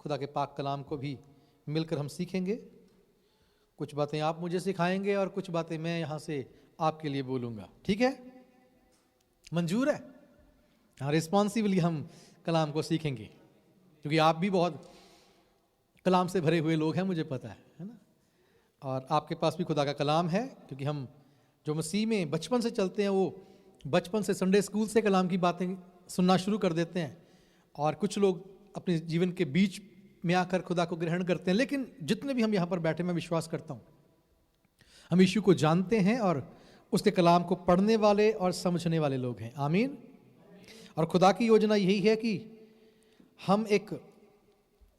खुदा के पाक कलाम को भी मिलकर हम सीखेंगे। कुछ बातें आप मुझे सिखाएंगे और कुछ बातें मैं यहाँ से आपके लिए बोलूँगा। ठीक है? मंजूर है? हाँ, रिस्पॉन्सिवली हम कलाम को सीखेंगे, क्योंकि आप भी बहुत कलाम से भरे हुए लोग हैं, मुझे पता है ना। और आपके पास भी खुदा का कलाम है, क्योंकि हम जो मसीह में बचपन से चलते हैं वो बचपन से संडे स्कूल से कलाम की बातें सुनना शुरू कर देते हैं, और कुछ लोग अपने जीवन के बीच में आकर खुदा को ग्रहण करते हैं। लेकिन जितने भी हम यहाँ पर बैठे, मैं विश्वास करता हूँ हम यीशु को जानते हैं और उसके कलाम को पढ़ने वाले और समझने वाले लोग हैं। आमीन। और खुदा की योजना यही है कि हम एक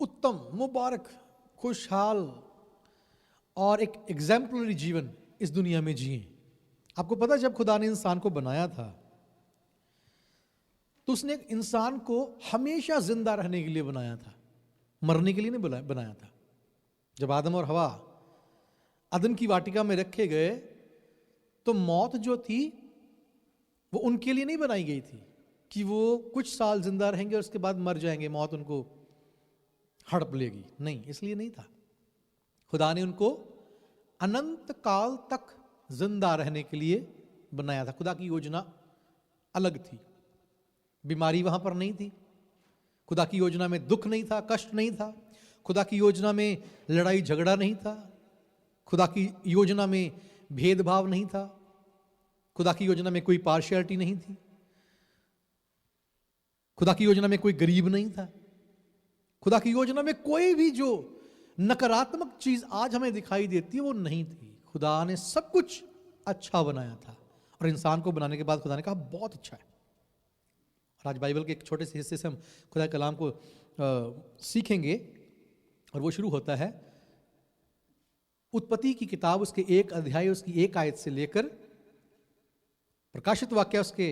उत्तम, मुबारक, खुशहाल और एक एग्जाम्पलरी जीवन इस दुनिया में जिए। आपको पता, जब खुदा ने इंसान को बनाया था तो उसने इंसान को हमेशा जिंदा रहने के लिए बनाया था, मरने के लिए नहीं बनाया था। जब आदम और हवा अदन की वाटिका में रखे गए तो मौत जो थी वो उनके लिए नहीं बनाई गई थी कि वो कुछ साल जिंदा रहेंगे और उसके बाद मर जाएंगे, मौत उनको हड़प लेगी। नहीं, इसलिए नहीं था। खुदा ने उनको अनंत काल तक जिंदा रहने के लिए बनाया था। खुदा की योजना अलग थी। बीमारी वहां पर नहीं थी। खुदा की योजना में दुख नहीं था, कष्ट नहीं था। खुदा की योजना में लड़ाई झगड़ा नहीं था। खुदा की योजना में भेदभाव नहीं था। खुदा की योजना में कोई पार्शियलिटी नहीं थी। खुदा की योजना में कोई गरीब नहीं था। खुदा की योजना में कोई भी जो नकारात्मक चीज आज हमें दिखाई देती है वो नहीं थी। खुदा ने सब कुछ अच्छा बनाया था, और इंसान को बनाने के बाद खुदा ने कहा बहुत अच्छा है। और आज बाइबल के एक छोटे से हिस्से से हम खुदा के कलाम को सीखेंगे, और वो शुरू होता है उत्पत्ति की किताब, उसके 1 अध्याय, उसकी 1 आयत से लेकर प्रकाशित वाक्य उसके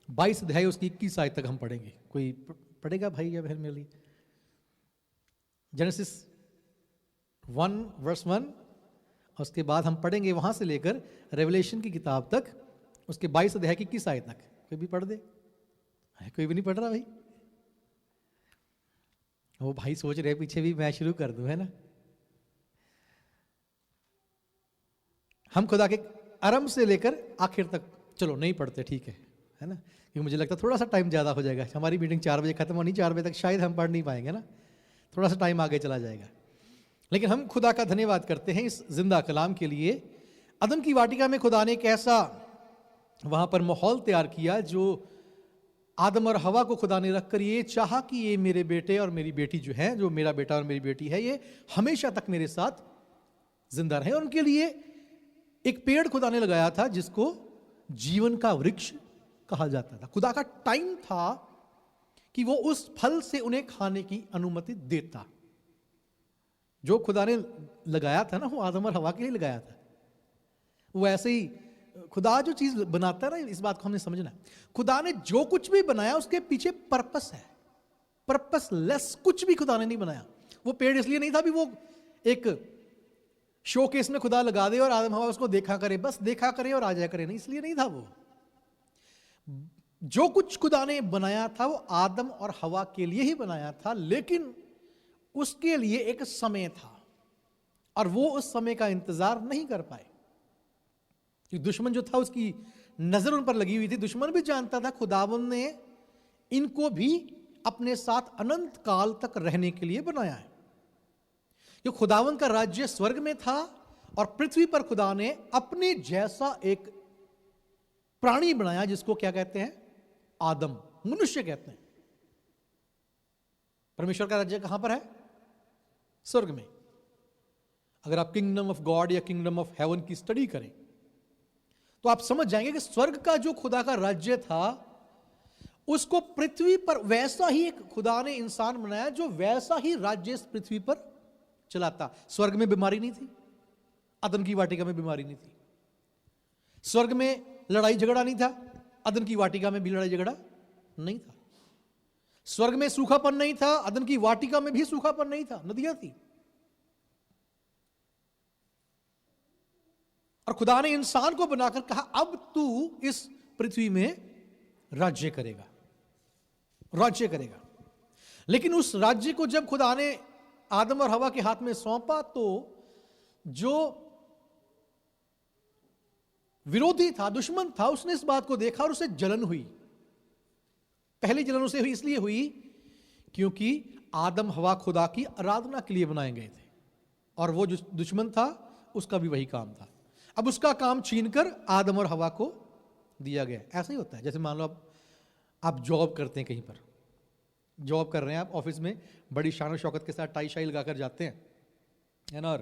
22 अध्याय, उसकी 21 आयत तक हम पढ़ेंगे। कोई पढ़ेगा भाई या बहन मेरे लिए? जेनेसिस 1 वर्स 1, और उसके बाद हम पढ़ेंगे वहां से लेकर रेवलेशन की किताब तक, उसके 22 अध्याय की 21 आयत तक। कोई भी पढ़ दे? कोई भी नहीं पढ़ रहा भाई? वो भाई सोच रहे पीछे भी मैं शुरू कर दूं, है ना। हम खुदा के आरंभ से लेकर आखिर तक चलो नहीं पढ़ते, ठीक है ना, क्योंकि मुझे लगता है थोड़ा सा टाइम ज़्यादा हो जाएगा। हमारी मीटिंग 4 बजे खत्म होनी, 4 बजे तक शायद हम पढ़ नहीं पाएंगे ना, थोड़ा सा टाइम आगे चला जाएगा। लेकिन हम खुदा का धन्यवाद करते हैं इस जिंदा कलाम के लिए। अदन की वाटिका में खुदा ने एक ऐसा वहां पर माहौल तैयार किया जो आदम और हवा को खुदा ने रखकर ये चाहा कि ये मेरे बेटे और मेरी बेटी जो है, जो मेरा बेटा और मेरी बेटी है, ये हमेशा तक मेरे साथ जिंदा रहे। और उनके लिए एक पेड़ खुदा ने लगाया था जिसको जीवन का वृक्ष कहा जाता था। खुदा का टाइम था कि वो उस फल से उन्हें खाने की अनुमति देता। जो खुदा ने लगाया था ना, वो आदम और हवा के लिए लगाया था। वो ऐसे ही खुदा जो चीज बनाता है ना, इस बात को हमने समझना है। खुदा ने जो कुछ भी बनाया उसके पीछे पर्पस है। पर्पसलेस कुछ भी खुदा ने नहीं बनाया। वो पेड़ इसलिए नहीं था भी वो एक शोकेस में खुदा लगा दे और आदम हवा उसको देखा करे, बस देखा करे और आ जाया करे, नहीं, इसलिए नहीं था। वो जो कुछ खुदा ने बनाया था वो आदम और हवा के लिए ही बनाया था, लेकिन उसके लिए एक समय था और वो उस समय का इंतजार नहीं कर पाए। दुश्मन जो था उसकी नजर उन पर लगी हुई थी। दुश्मन भी जानता था खुदावंद ने इनको भी अपने साथ अनंत काल तक रहने के लिए बनाया है। जो खुदावंद का राज्य स्वर्ग में था और पृथ्वी पर खुदा ने अपने जैसा एक प्राणी बनाया जिसको क्या कहते हैं? आदम, मनुष्य कहते हैं। परमेश्वर का राज्य कहां पर है? स्वर्ग में। अगर आप किंगडम ऑफ गॉड या किंगडम ऑफ हेवन की स्टडी करें तो आप समझ जाएंगे कि स्वर्ग का जो खुदा का राज्य था उसको पृथ्वी पर वैसा ही एक खुदा ने इंसान बनाया जो वैसा ही राज्य इस पृथ्वी पर चलाता। स्वर्ग में बीमारी नहीं थी, अदन की वाटिका में बीमारी नहीं थी। स्वर्ग में लड़ाई झगड़ा नहीं था, अदन की वाटिका में भी लड़ाई झगड़ा नहीं था। स्वर्ग में सूखापन नहीं था, अदन की वाटिका में भी सूखापन नहीं था, नदियां थी। और खुदा ने इंसान को बनाकर कहा अब तू इस पृथ्वी में राज्य करेगा, राज्य करेगा। लेकिन उस राज्य को जब खुदा ने आदम और हवा के हाथ में सौंपा तो जो विरोधी था, दुश्मन था, उसने इस बात को देखा और उसे जलन हुई। पहली जलन उसे हुई इसलिए हुई क्योंकि आदम हवा खुदा की आराधना के लिए बनाए गए थे और वो जो दुश्मन था उसका भी वही काम था। अब उसका काम छीनकर आदम और हवा को दिया गया। ऐसा ही होता है। जैसे मान लो आप जॉब करते हैं, कहीं पर जॉब कर रहे हैं, आप ऑफिस में बड़ी शान शौकत के साथ टाई शाई लगाकर जाते हैं, है ना, और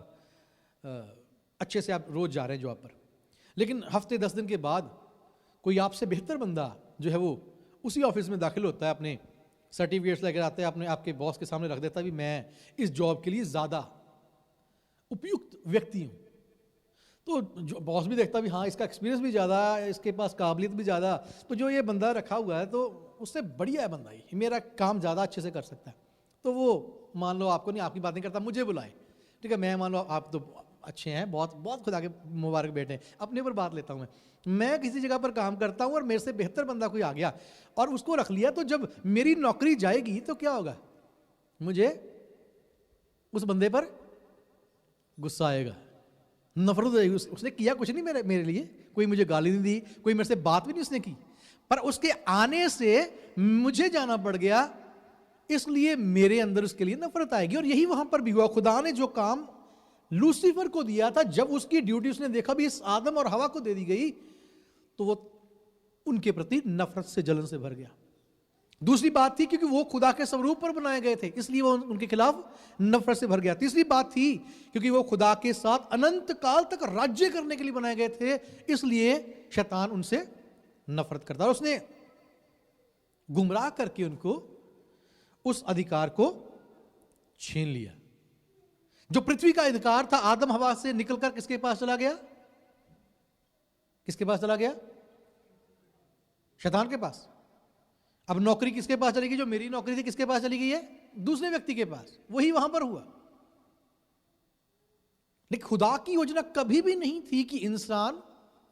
अच्छे से आप रोज जा रहे हैं जॉब पर। लेकिन हफ्ते 10 दिन के बाद कोई आपसे बेहतर बंदा जो है वो उसी ऑफिस में दाखिल होता है, अपने सर्टिफिकेट्स लेकर आता है, अपने आपके बॉस के सामने रख देता है भी मैं इस जॉब के लिए ज़्यादा उपयुक्त व्यक्ति हूँ। तो जो बॉस भी देखता भी हाँ इसका एक्सपीरियंस भी ज़्यादा, इसके पास काबिलियत भी ज़्यादा, तो जो ये बंदा रखा हुआ है तो उससे बढ़िया है बंदा, ही मेरा काम ज़्यादा अच्छे से कर सकता है। तो वो मान लो आपको नहीं, आपकी बात नहीं करता, मुझे बुलाए, ठीक है, मैं मान लो आप तो अच्छे हैं, बहुत बहुत खुदा के मुबारक बेटे हैं, अपने ऊपर बात लेता हूँ मैं किसी जगह पर काम करता हूँ और मेरे से बेहतर बंदा कोई आ गया और उसको रख लिया, तो जब मेरी नौकरी जाएगी तो क्या होगा, मुझे उस बंदे पर गुस्सा आएगा, नफरत आएगी। उसने किया कुछ नहीं मेरे लिए, कोई मुझे गाली नहीं दी, कोई मेरे से बात भी नहीं उसने की, पर उसके आने से मुझे जाना पड़ गया, इसलिए मेरे अंदर उसके लिए नफरत आएगी। और यही वहां पर भी हुआ। खुदा ने जो काम लूसीफर को दिया था, जब उसकी ड्यूटी उसने देखा भी इस आदम और हवा को दे दी गई, तो वो उनके प्रति नफरत से, जलन से भर गया। दूसरी बात थी क्योंकि वो खुदा के स्वरूप पर बनाए गए थे, इसलिए वो उनके खिलाफ नफरत से भर गया। तीसरी बात थी क्योंकि वो खुदा के साथ अनंत काल तक राज्य करने के लिए बनाए गए थे, इसलिए शैतान उनसे नफरत करता है। उसने गुमराह करके उनको उस अधिकार को छीन लिया। जो पृथ्वी का अधिकार था आदम हवा से निकलकर किसके पास चला गया? किसके पास चला गया? शैतान के पास। अब नौकरी किसके पास चली गई? जो मेरी नौकरी थी किसके पास चली गई है? दूसरे व्यक्ति के पास। वही वहां पर हुआ। लेकिन खुदा की योजना कभी भी नहीं थी कि इंसान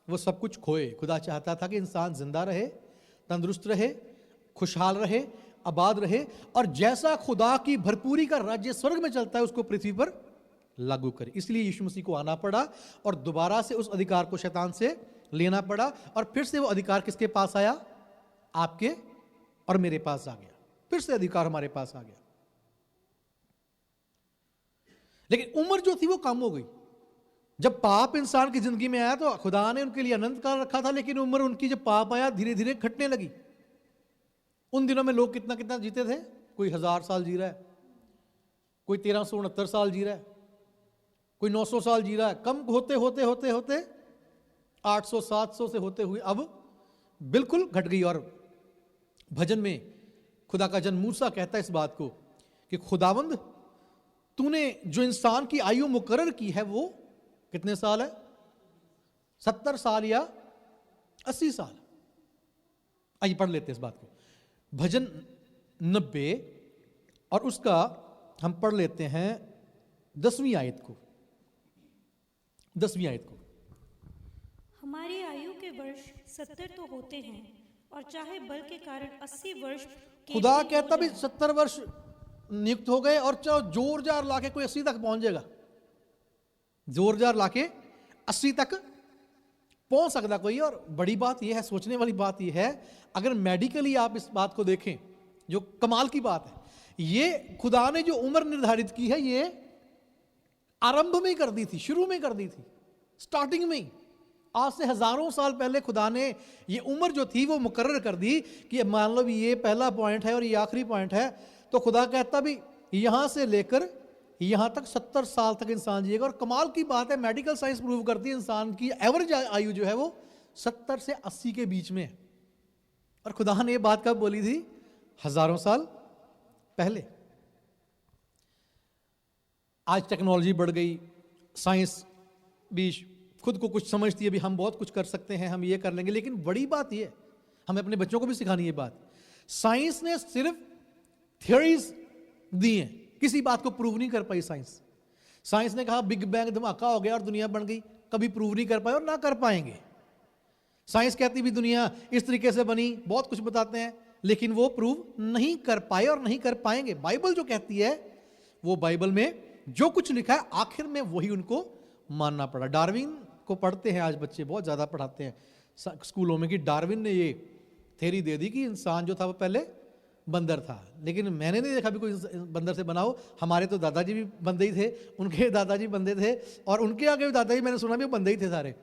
वो सब कुछ खोए। खुदा चाहता था कि इंसान जिंदा रहे, तंदुरुस्त रहे, खुशहाल रहे, आबाद रहे, और जैसा खुदा की भरपूरी का राज्य स्वर्ग में चलता है उसको पृथ्वी पर लागू करे। इसलिए यीशु मसीह को आना पड़ा और दोबारा से उस अधिकार को शैतान से लेना पड़ा, और फिर से वो अधिकार किसके पास आया? आपके और मेरे पास आ गया। फिर से अधिकार हमारे पास आ गया। लेकिन उम्र जो थी वो कम हो गई। जब पाप इंसान की जिंदगी में आया तो खुदा ने उनके लिए अनंत काल रखा था, लेकिन उम्र उनकी जब पाप आया धीरे धीरे घटने लगी। उन दिनों में लोग कितना कितना जीते थे? कोई 1000 साल जी रहा है, कोई 1369 साल जी रहा है, कोई 900 साल जी रहा है। कम होते होते होते होते 800 700 से होते हुए अब बिल्कुल घट गई। और भजन में खुदा का जन मूसा कहता है इस बात को कि खुदावंद तूने जो इंसान की आयु मुकर्रर की है वो कितने साल है? 70 साल या 80 साल। आइए पढ़ लेते हैं इस बात को। भजन 90 और उसका हम पढ़ लेते हैं 10वीं आयत को। 10वीं आयत को। हमारी आयु के वर्ष 70 तो होते हैं, और चाहे बल के कारण 80 वर्ष के खुदा भी कहता हो भी जाएं। 70 वर्ष नियुक्त हो गए और चाहे जोर जार लाके कोई 80 तक पहुंच जाएगा। जोर जार लाके 80 तक पहुंच सकता कोई। और बड़ी बात यह है, सोचने वाली बात यह है, अगर मेडिकली आप इस बात को देखें, जो कमाल की बात है, ये खुदा ने जो उम्र निर्धारित की है ये आरंभ में कर दी थी, शुरू में कर दी थी, स्टार्टिंग में ही। आज से हजारों साल पहले खुदा ने ये उम्र जो थी वो मुकर्रर कर दी कि मान लो भी ये पहला पॉइंट है और ये आखिरी पॉइंट है, तो खुदा कहता भी यहां से लेकर यहां तक 70 साल तक इंसान जिएगा। और कमाल की बात है, मेडिकल साइंस प्रूव करती है इंसान की एवरेज आयु जो है वो 70 से 80 के बीच में है। और खुदा ने ये बात कब बोली थी? हजारों साल पहले। आज टेक्नोलॉजी बढ़ गई, साइंस भी खुद को कुछ समझती है, भी हम बहुत कुछ कर सकते हैं, हम ये कर लेंगे। लेकिन बड़ी बात ये, हमें अपने बच्चों को भी सिखानी ये बात, साइंस ने सिर्फ थियरीज दी हैं, किसी बात को प्रूव नहीं कर पाई साइंस। साइंस ने कहा बिग बैंग धमाका हो गया और दुनिया बन गई, कभी प्रूव नहीं कर पाए और ना कर पाएंगे। साइंस कहती भी दुनिया इस तरीके से बनी, बहुत कुछ बताते हैं, लेकिन वो प्रूव नहीं कर पाए और नहीं कर पाएंगे। बाइबल जो कहती है वो बाइबल में जो कुछ लिखा है आखिर में वही उनको मानना पड़ा। डार्विन को पढ़ते हैं आज बच्चे, बहुत ज़्यादा पढ़ाते हैं स्कूलों में कि डार्विन ने ये थ्योरी दे दी कि इंसान जो था वो पहले बंदर था, लेकिन मैंने नहीं देखा भी कोई बंदर से बना हो। हमारे तो दादाजी भी बंदे ही थे, उनके दादाजी बंदे थे, और उनके आगे भी दादाजी मैंने सुना भी वो बंदे ही थे सारे,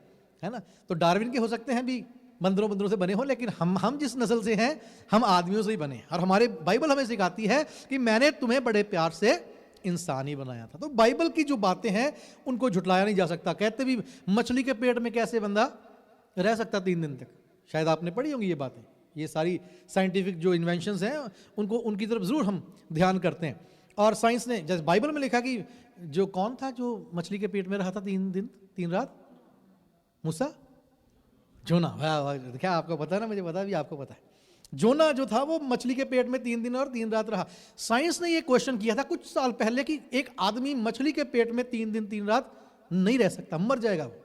है ना। तो डार्विन के हो सकते हैं भी बंदरों से बने हो, लेकिन हम जिस नस्ल से हैं हम आदमियों से ही बने। और हमारे बाइबल हमें सिखाती है कि मैंने तुम्हें बड़े प्यार से इंसान ही बनाया था। तो बाइबल की जो बातें हैं उनको झुटलाया नहीं जा सकता। कहते भी मछली के पेट में कैसे बंदा रह सकता 3 दिन तक, शायद आपने पढ़ी होंगी ये बातें। ये सारी साइंटिफिक जो इन्वेंशंस हैं उनकी तरफ जरूर हम ध्यान करते हैं। और साइंस ने, जैसे बाइबल में लिखा कि जो कौन था जो मछली के पेट में रहा था 3 दिन 3 रात, मूसा, जोना। क्या आपको पता है ना, मुझे पता भी आपको पता है। जोना जो था वो मछली के पेट में 3 दिन और 3 रात रहा। साइंस ने ये क्वेश्चन किया था कुछ साल पहले कि एक आदमी मछली के पेट में 3 दिन 3 रात नहीं रह सकता, मर जाएगा वो।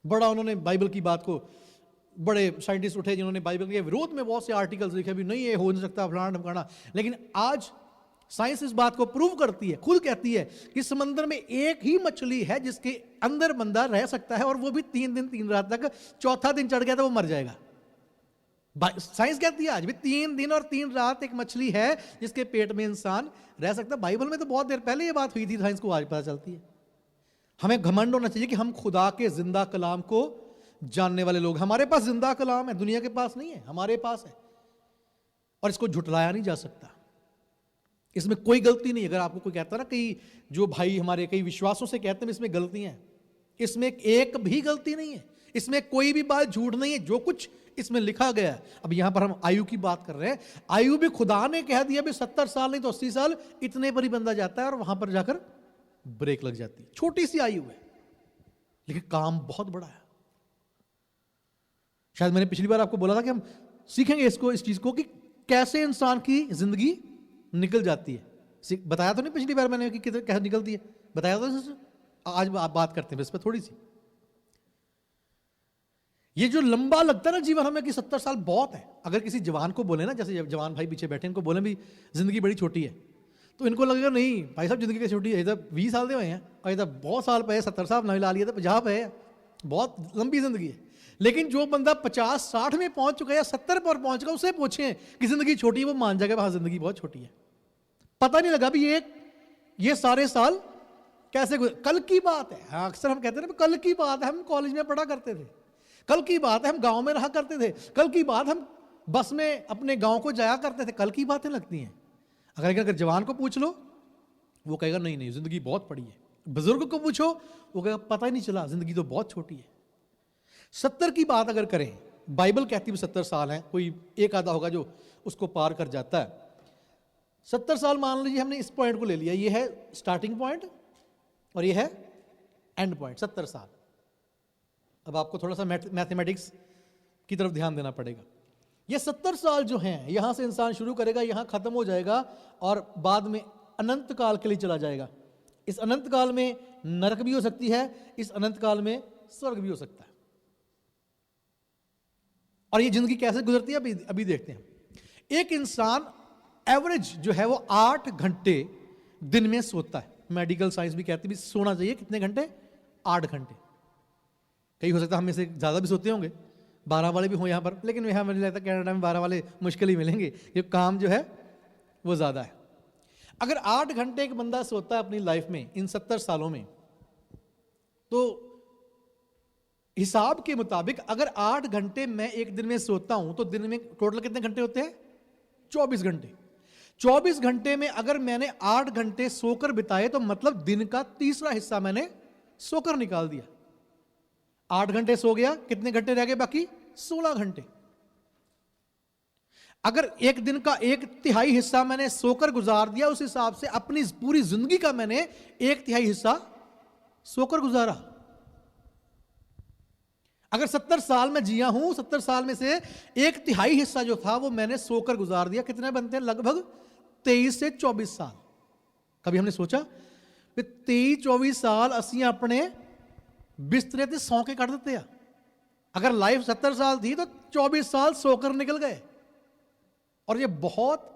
बड़ा उन्होंने बाइबल की बात को, बड़े साइंटिस्ट उठे जिन्होंने बाइबल के विरोध में बहुत से आर्टिकल्स लिखे भी नहीं, ये हो नहीं सकता, फलाना ढमकाना। लेकिन आज साइंस इस बात को प्रूव करती है, खुद कहती है कि समंदर में एक ही मछली है जिसके अंदर बंदा रह सकता है, और वो भी 3 दिन 3 रात तक। चौथा दिन चढ़ गया तो वो मर जाएगा। साइंस कहती है आज भी 3 दिन और 3 रात एक मछली है जिसके पेट में इंसान रह सकता है। बाइबल में तो बहुत देर पहले ये बात हुई थी, साइंस को आज पता चलती है। हमें घमंड होना चाहिए कि हम खुदा के जिंदा कलाम को जानने वाले लोग। हमारे पास जिंदा कलाम है, दुनिया के पास नहीं है, हमारे पास है, और इसको झुटलाया नहीं जा सकता। इसमें कोई गलती नहीं। अगर आपको कोई कहता ना, कई जो भाई हमारे कई विश्वासों से कहते हैं इसमें गलतियां हैं, इसमें एक भी गलती नहीं है, इसमें कोई भी बात झूठ नहीं है। जो कुछ इसमें लिखा गया है, अब यहां पर हम आयु की बात कर रहे हैं, आयु भी खुदा ने कह दिया भी 70 साल नहीं तो 80 साल, इतने पर ही बंदा जाता है और वहां पर जाकर ब्रेक लग जाती है। छोटी सी आयु है लेकिन काम बहुत बड़ा है। शायद मैंने पिछली बार आपको बोला था कि हम सीखेंगे इस चीज को कि कैसे इंसान की जिंदगी निकल जाती है। बताया तो नहीं पिछली बार मैंने कि कैसे निकलती है, बताया तो। आज आप बात करते हैं इस पर थोड़ी सी। ये जो लंबा लगता है ना जीवन हमें कि 70 साल बहुत है। अगर किसी जवान को बोले ना, जैसे जवान भाई पीछे बैठे, इनको बोले भी जिंदगी बड़ी छोटी है, तो इनको लगेगा नहीं भाई साहब जिंदगी छोटी है, इधर 20 साल दे हुए हैं और इधर बहुत साल पे 70 साल नवी ला लिया तो 50 पे है, बहुत लंबी जिंदगी है। लेकिन जो बंदा 50-60 में पहुंच चुका है या 70 पर पहुंच चुका, उससे पूछें कि जिंदगी छोटी है, वो मान जाएगा वहां जिंदगी बहुत छोटी है। पता नहीं लगा भी ये सारे साल कैसे कल की बात है। हाँ, अक्सर हम कहते हैं कल की बात है, हम कॉलेज में पढ़ा करते थे, कल की बात है हम गांव में रहा करते थे, कल की बात हम बस में अपने गांव को जाया करते थे, कल की बातें लगती हैं। अगर जवान को पूछ लो वो कहेगा नहीं नहीं जिंदगी बहुत बड़ी है। बुजुर्ग को पूछो वो कहेगा पता ही नहीं चला, जिंदगी तो बहुत छोटी है। 70 की बात अगर करें, बाइबल कहती है 70 साल है, कोई एक आधा होगा जो उसको पार कर जाता है। 70 साल मान लीजिए हमने इस पॉइंट को ले लिया, ये है स्टार्टिंग पॉइंट और ये है एंड पॉइंट 70 साल। अब आपको थोड़ा सा मैथमेटिक्स की तरफ ध्यान देना पड़ेगा। ये 70 साल जो हैं, यहां से इंसान शुरू करेगा, यहां खत्म हो जाएगा और बाद में अनंत काल के लिए चला जाएगा। इस अनंत काल में नरक भी हो सकती है, इस अनंत काल में स्वर्ग भी हो सकता है। और ये जिंदगी कैसे गुजरती है अभी देखते हैं। एक इंसान एवरेज जो है वो 8 घंटे दिन में सोता है। मेडिकल साइंस भी कहती है सोना चाहिए कितने घंटे, 8 घंटे। कई हो सकता है हम में से ज्यादा भी सोते होंगे, 12 वाले भी हों यहाँ पर, लेकिन यहाँ मुझे लगता है कनाडा में 12 वाले मुश्किल ही मिलेंगे, ये काम जो है वो ज्यादा है। अगर 8 घंटे एक बंदा सोता है अपनी लाइफ में इन 70 सालों में, तो हिसाब के मुताबिक अगर 8 घंटे मैं एक दिन में सोता हूं तो दिन में टोटल कितने घंटे होते हैं, 24 घंटे। 24 घंटे में अगर मैंने 8 घंटे सोकर बिताए तो मतलब दिन का तीसरा हिस्सा मैंने सोकर निकाल दिया। 8 घंटे सो गया, कितने घंटे रह गए बाकी, 16 घंटे। अगर एक दिन का 1/3 हिस्सा मैंने सोकर गुजार दिया, उस हिसाब से अपनी पूरी जिंदगी का मैंने 1/3 हिस्सा सोकर गुजारा। अगर 70 साल में जिया हूं, 70 साल में से 1/3 हिस्सा जो था वो मैंने सोकर गुजार दिया, कितने बनते हैं, लगभग 23 से 24 साल। कभी हमने सोचा 23-24 साल असी अपने बिस्तरे ते सौ के कट देते हैं। अगर लाइफ 70 साल थी तो 24 साल सोकर निकल गए। और ये बहुत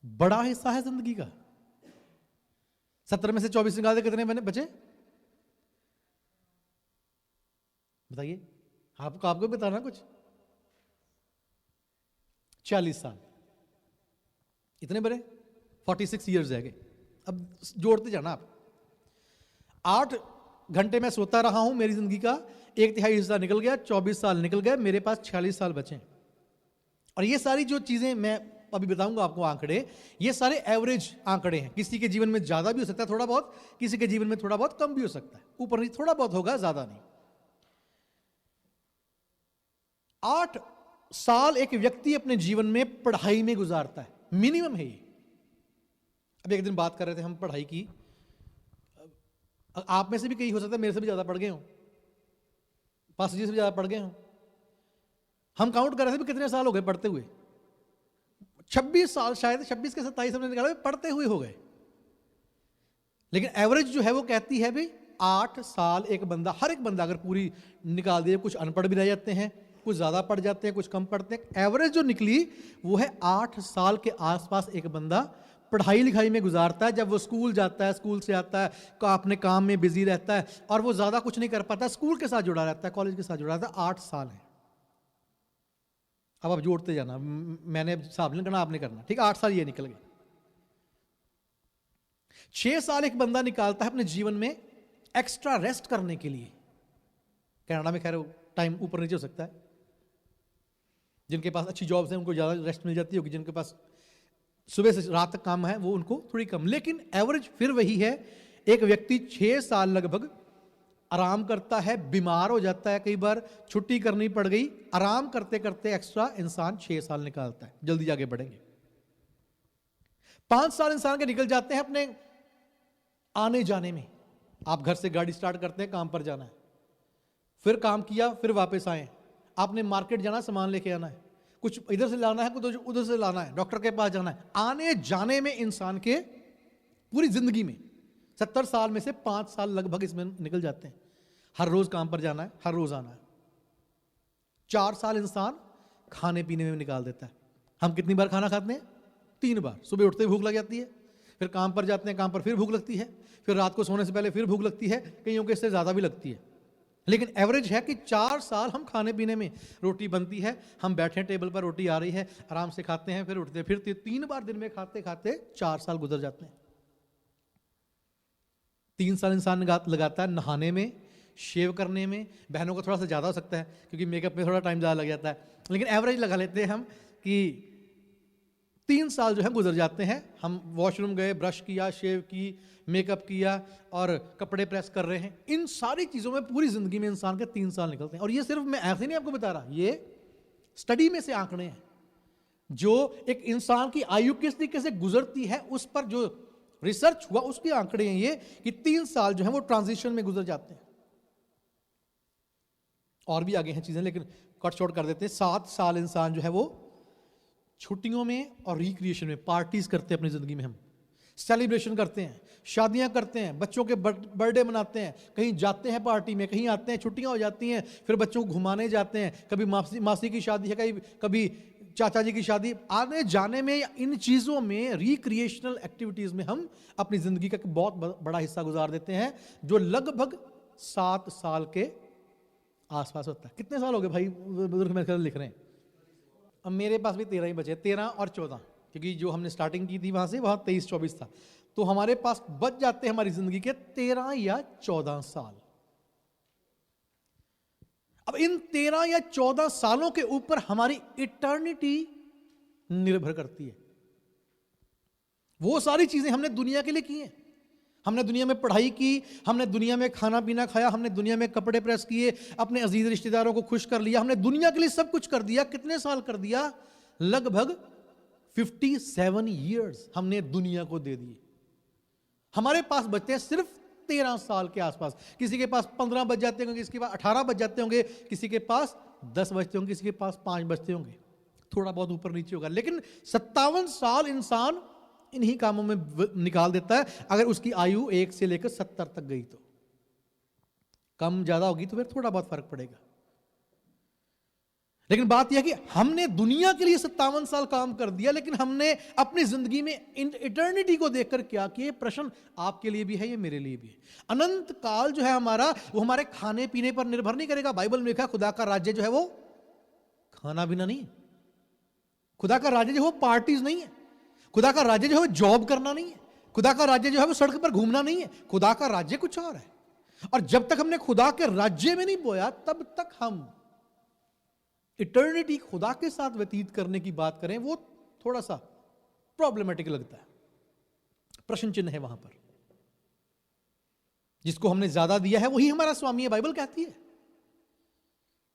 बड़ा हिस्सा है जिंदगी का। 70 में से 24 निकाल दे, कितने बने बचे? बताइए, आपको बताना कुछ। 40 साल, इतने बड़े 46 ईयर्स है। अब जोड़ते जाना आप। 8 घंटे मैं सोता रहा हूं, मेरी जिंदगी का 1/3 हिस्सा निकल गया, 24 साल निकल गए, मेरे पास 46 साल बचे। और ये सारी जो चीजें मैं अभी बताऊंगा आपको, आंकड़े, ये सारे एवरेज आंकड़े हैं। किसी के जीवन में ज्यादा भी हो सकता है थोड़ा बहुत, किसी के जीवन में थोड़ा बहुत कम भी हो सकता है, ऊपर नहीं, थोड़ा बहुत होगा, ज्यादा नहीं। 8 साल एक व्यक्ति अपने जीवन में पढ़ाई में गुजारता है, मिनिमम है ये। अब एक दिन बात कर रहे थे हम पढ़ाई की, आप में से भी कई हो सकता है मेरे से भी ज्यादा पढ़ गए हो, पास जी से भी ज्यादा पढ़ गए हो। हम काउंट कर रहे थे भी कितने साल हो गए पढ़ते हुए। 26 साल, शायद 26 के 27 हमने निकाला, पढ़ते हुए हो गए। लेकिन एवरेज जो है वो कहती है भी 8 साल एक बंदा, हर एक बंदा अगर पूरी निकाल दिए, कुछ अनपढ़ भी रह जाते हैं, कुछ ज्यादा पढ़ जाते हैं, कुछ कम पढ़ते हैं, एवरेज जो निकली वो है 8 साल के आसपास एक बंदा पढ़ाई लिखाई में गुजारता है। जब वो स्कूल जाता है, स्कूल से आता है, अपने काम में बिजी रहता है और वो ज्यादा कुछ नहीं कर पाता, स्कूल के साथ जुड़ा रहता है, कॉलेज के साथ जुड़ा रहता है। 8 साल है। अब आप जोड़ते जाना, मैंने हिसाब नहीं करना, आपने करना, ठीक। 8 साल ये निकल गए। 6 साल एक बंदा निकालता है अपने जीवन में एक्स्ट्रा रेस्ट करने के लिए। कनाडा में खैर टाइम ऊपर नीचे हो सकता है, जिनके पास अच्छी जॉब्स हैं उनको ज्यादा रेस्ट मिल जाती होगी, जिनके पास सुबह से रात तक काम है वो उनको थोड़ी कम। लेकिन एवरेज फिर वही है, एक व्यक्ति 6 साल लगभग आराम करता है, बीमार हो जाता है, कई बार छुट्टी करनी पड़ गई, आराम करते करते एक्स्ट्रा इंसान 6 साल निकालता है। जल्दी आगे बढ़ेंगे। 5 साल इंसान के निकल जाते हैं अपने आने जाने में। आप घर से गाड़ी स्टार्ट करते हैं, काम पर जाना है, फिर काम किया, फिर वापस आए, आपने मार्केट जाना, सामान लेके आना है, कुछ इधर से लाना है, कुछ उधर से लाना है, डॉक्टर के पास जाना है। आने जाने में इंसान के पूरी जिंदगी में 70 साल में से 5 साल लगभग इसमें निकल जाते हैं। हर रोज काम पर जाना है, हर रोज आना है। 4 साल इंसान खाने पीने में निकाल देता है। हम कितनी बार खाना खाते हैं? 3 बार। सुबह उठते ही भूख लग जाती है, फिर काम पर जाते हैं, काम पर फिर भूख लगती है, फिर रात को सोने से पहले फिर भूख लगती है, कईयों के इससे ज्यादा भी लगती है। लेकिन एवरेज है कि 4 साल हम खाने पीने में, रोटी बनती है, हम बैठे हैं टेबल पर, रोटी आ रही है, आराम से खाते हैं, फिर उठते हैं, फिर 3 बार दिन में खाते खाते 4 साल गुजर जाते हैं। 3 साल इंसान लगाता है नहाने में, शेव करने में। बहनों को थोड़ा सा ज़्यादा हो सकता है क्योंकि मेकअप में थोड़ा टाइम ज़्यादा लग जाता है, लेकिन एवरेज लगा लेते हैं हम कि 3 साल जो है गुजर जाते हैं। हम वॉशरूम गए, ब्रश किया, शेव की, मेकअप किया और कपड़े प्रेस कर रहे हैं। इन सारी चीज़ों में पूरी ज़िंदगी में इंसान के 3 साल निकलते हैं। और ये सिर्फ मैं ऐसे नहीं आपको बता रहा, ये स्टडी में से आंकड़े हैं। जो एक इंसान की आयु किस तरीके से गुजरती है उस पर जो रिसर्च हुआ उसके आंकड़े हैं ये, कि 3 साल जो है वो ट्रांजिशन में गुजर जाते हैं। और भी आगे हैं चीजें, लेकिन कट शॉर्ट कर देते हैं। 7 साल इंसान जो है वो छुट्टियों में और रिक्रिएशन में, पार्टीज करते हैं अपनी जिंदगी में, हम सेलिब्रेशन करते हैं, शादियां करते हैं, बच्चों के बर्थडे मनाते हैं, कहीं जाते हैं पार्टी में, कहीं आते हैं, छुट्टियां हो जाती हैं, फिर बच्चों को घुमाने जाते हैं, कभी मासी की शादी है, कभी चाचा जी की शादी। आने जाने में, इन चीजों में, रिक्रिएशनल एक्टिविटीज में हम अपनी जिंदगी का बहुत बड़ा हिस्सा गुजार देते हैं, जो लगभग 7 साल के आसपास होता है। कितने साल हो गए भाई बुजुर्ग मेरे ख्याल लिख रहे हैं? अब मेरे पास भी 13 ही बचे, 13 और 14, क्योंकि जो हमने स्टार्टिंग की थी वहां से वहां 23-24 था, तो हमारे पास बच जाते हैं हमारी जिंदगी के 13 या 14 साल। अब इन 13 या 14 सालों के ऊपर हमारी इटर्निटी निर्भर करती है। वो सारी चीजें हमने दुनिया के लिए की हैं। हमने दुनिया में पढ़ाई की, हमने दुनिया में खाना पीना खाया, हमने दुनिया में कपड़े प्रेस किए, अपने अजीज रिश्तेदारों को खुश कर लिया, हमने दुनिया के लिए सब कुछ कर दिया। कितने साल कर दिया? लगभग 57 ईयर्स हमने दुनिया को दे दिए। हमारे पास बचते हैं सिर्फ 13 साल के आसपास। किसी के पास 15 बच जाते होंगे, किसी के पास 18 बच जाते होंगे, किसी के पास 10 बचते होंगे, किसी के पास 5 बचते होंगे, थोड़ा बहुत ऊपर नीचे होगा। लेकिन 57 साल इंसान इन्हीं कामों में निकाल देता है। अगर उसकी आयु 1 से लेकर 70 तक गई तो, कम ज्यादा होगी तो फिर थोड़ा बहुत फर्क पड़ेगा। लेकिन बात यह कि हमने दुनिया के लिए 57 साल काम कर दिया, लेकिन हमने अपनी जिंदगी में इटर्निटी को देखकर क्या किया? प्रश्न आपके लिए भी है, ये मेरे लिए भी है। अनंत काल जो है हमारा, वो हमारे खाने पीने पर निर्भर नहीं करेगा। बाइबल में लिखा खुदा का राज्य जो है वो खाना पीना नहीं है। खुदा का राज्य जो है वो पार्टीज नहीं है। खुदा का राज्य जो है वो जॉब करना नहीं है। खुदा का राज्य जो है वो सड़क पर घूमना नहीं है। खुदा का राज्य कुछ और है। और जब तक हमने खुदा के राज्य में नहीं बोया, तब तक हम इटर्निटी खुदा के साथ व्यतीत करने की बात करें, वो थोड़ा सा प्रॉब्लमेटिक लगता है। प्रश्न चिन्ह है वहां पर। जिसको हमने ज्यादा दिया है वही हमारा स्वामी है, बाइबल कहती है।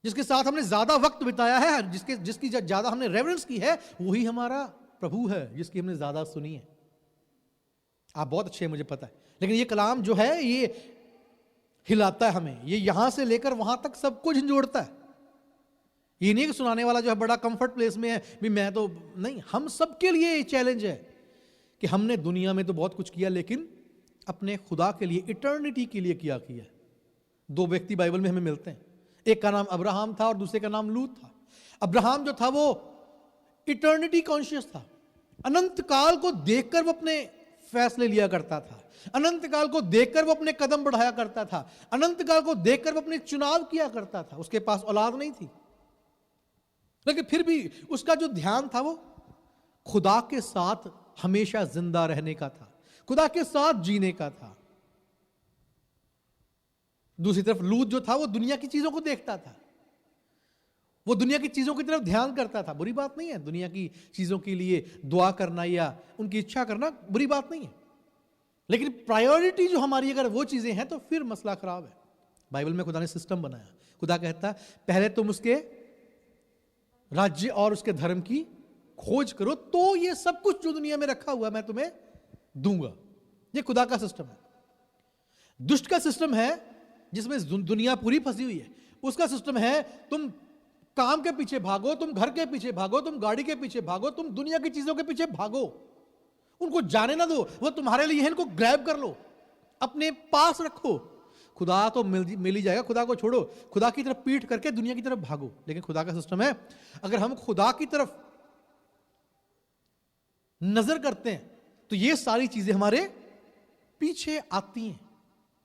जिसके साथ हमने ज्यादा वक्त बिताया है, जिसकी ज्यादा हमने रेवरेंस की है, वही हमारा प्रभु है, जिसकी हमने ज्यादा सुनी है। आप बहुत अच्छे हैं, मुझे पता है, लेकिन ये कलाम जो है ये हिलाता है हमें। ये यहां से लेकर वहां तक सब कुछ जोड़ता है। ये नहीं कि सुनाने वाला जो है बड़ा कंफर्ट प्लेस में है, भी मैं तो नहीं। हम सबके लिए ये चैलेंज है कि हमने दुनिया में तो बहुत कुछ किया, लेकिन अपने खुदा के लिए, इटर्निटी के लिए क्या किया। दो व्यक्ति बाइबल में हमें मिलते हैं, एक का नाम अब्राहम था और दूसरे का नाम लूत था। अब्राहम जो था वो इटर्निटी कॉन्शियस था। अनंत काल को देखकर वो अपने फैसले लिया करता था। अनंत काल को देखकर वो अपने कदम बढ़ाया करता था। अनंत काल को देखकर वो अपने चुनाव किया करता था। उसके पास औलाद नहीं थी, लेकिन फिर भी उसका जो ध्यान था वो खुदा के साथ हमेशा जिंदा रहने का था, खुदा के साथ जीने का था। दूसरी तरफ लूत जो था वो दुनिया की चीजों को देखता था, वो दुनिया की चीजों की तरफ ध्यान करता था। बुरी बात नहीं है दुनिया की चीजों के लिए दुआ करना या उनकी इच्छा करना, बुरी बात नहीं है, लेकिन प्रायोरिटी जो हमारी अगर वो चीजें हैं तो फिर मसला खराब है। बाइबल में खुदा ने सिस्टम बनाया। खुदा कहता है पहले तुम उसके राज्य और उसके धर्म की खोज करो, तो ये सब कुछ जो दुनिया में रखा हुआ मैं तुम्हें दूंगा। ये खुदा का सिस्टम है। दुष्ट का सिस्टम है जिसमें दुनिया पूरी फंसी हुई है। उसका सिस्टम है तुम काम के पीछे भागो, तुम घर के पीछे भागो, तुम गाड़ी के पीछे भागो, तुम दुनिया की चीजों के पीछे भागो, उनको जाने ना दो, वो तुम्हारे लिए है, इनको ग्रैब कर लो, अपने पास रखो। खुदा तो मिल ही जाएगा, खुदा को छोड़ो, खुदा की तरफ पीठ करके दुनिया की तरफ भागो। लेकिन खुदा का सिस्टम है अगर हम खुदा की तरफ नजर करते हैं तो ये सारी चीजें हमारे पीछे आती हैं।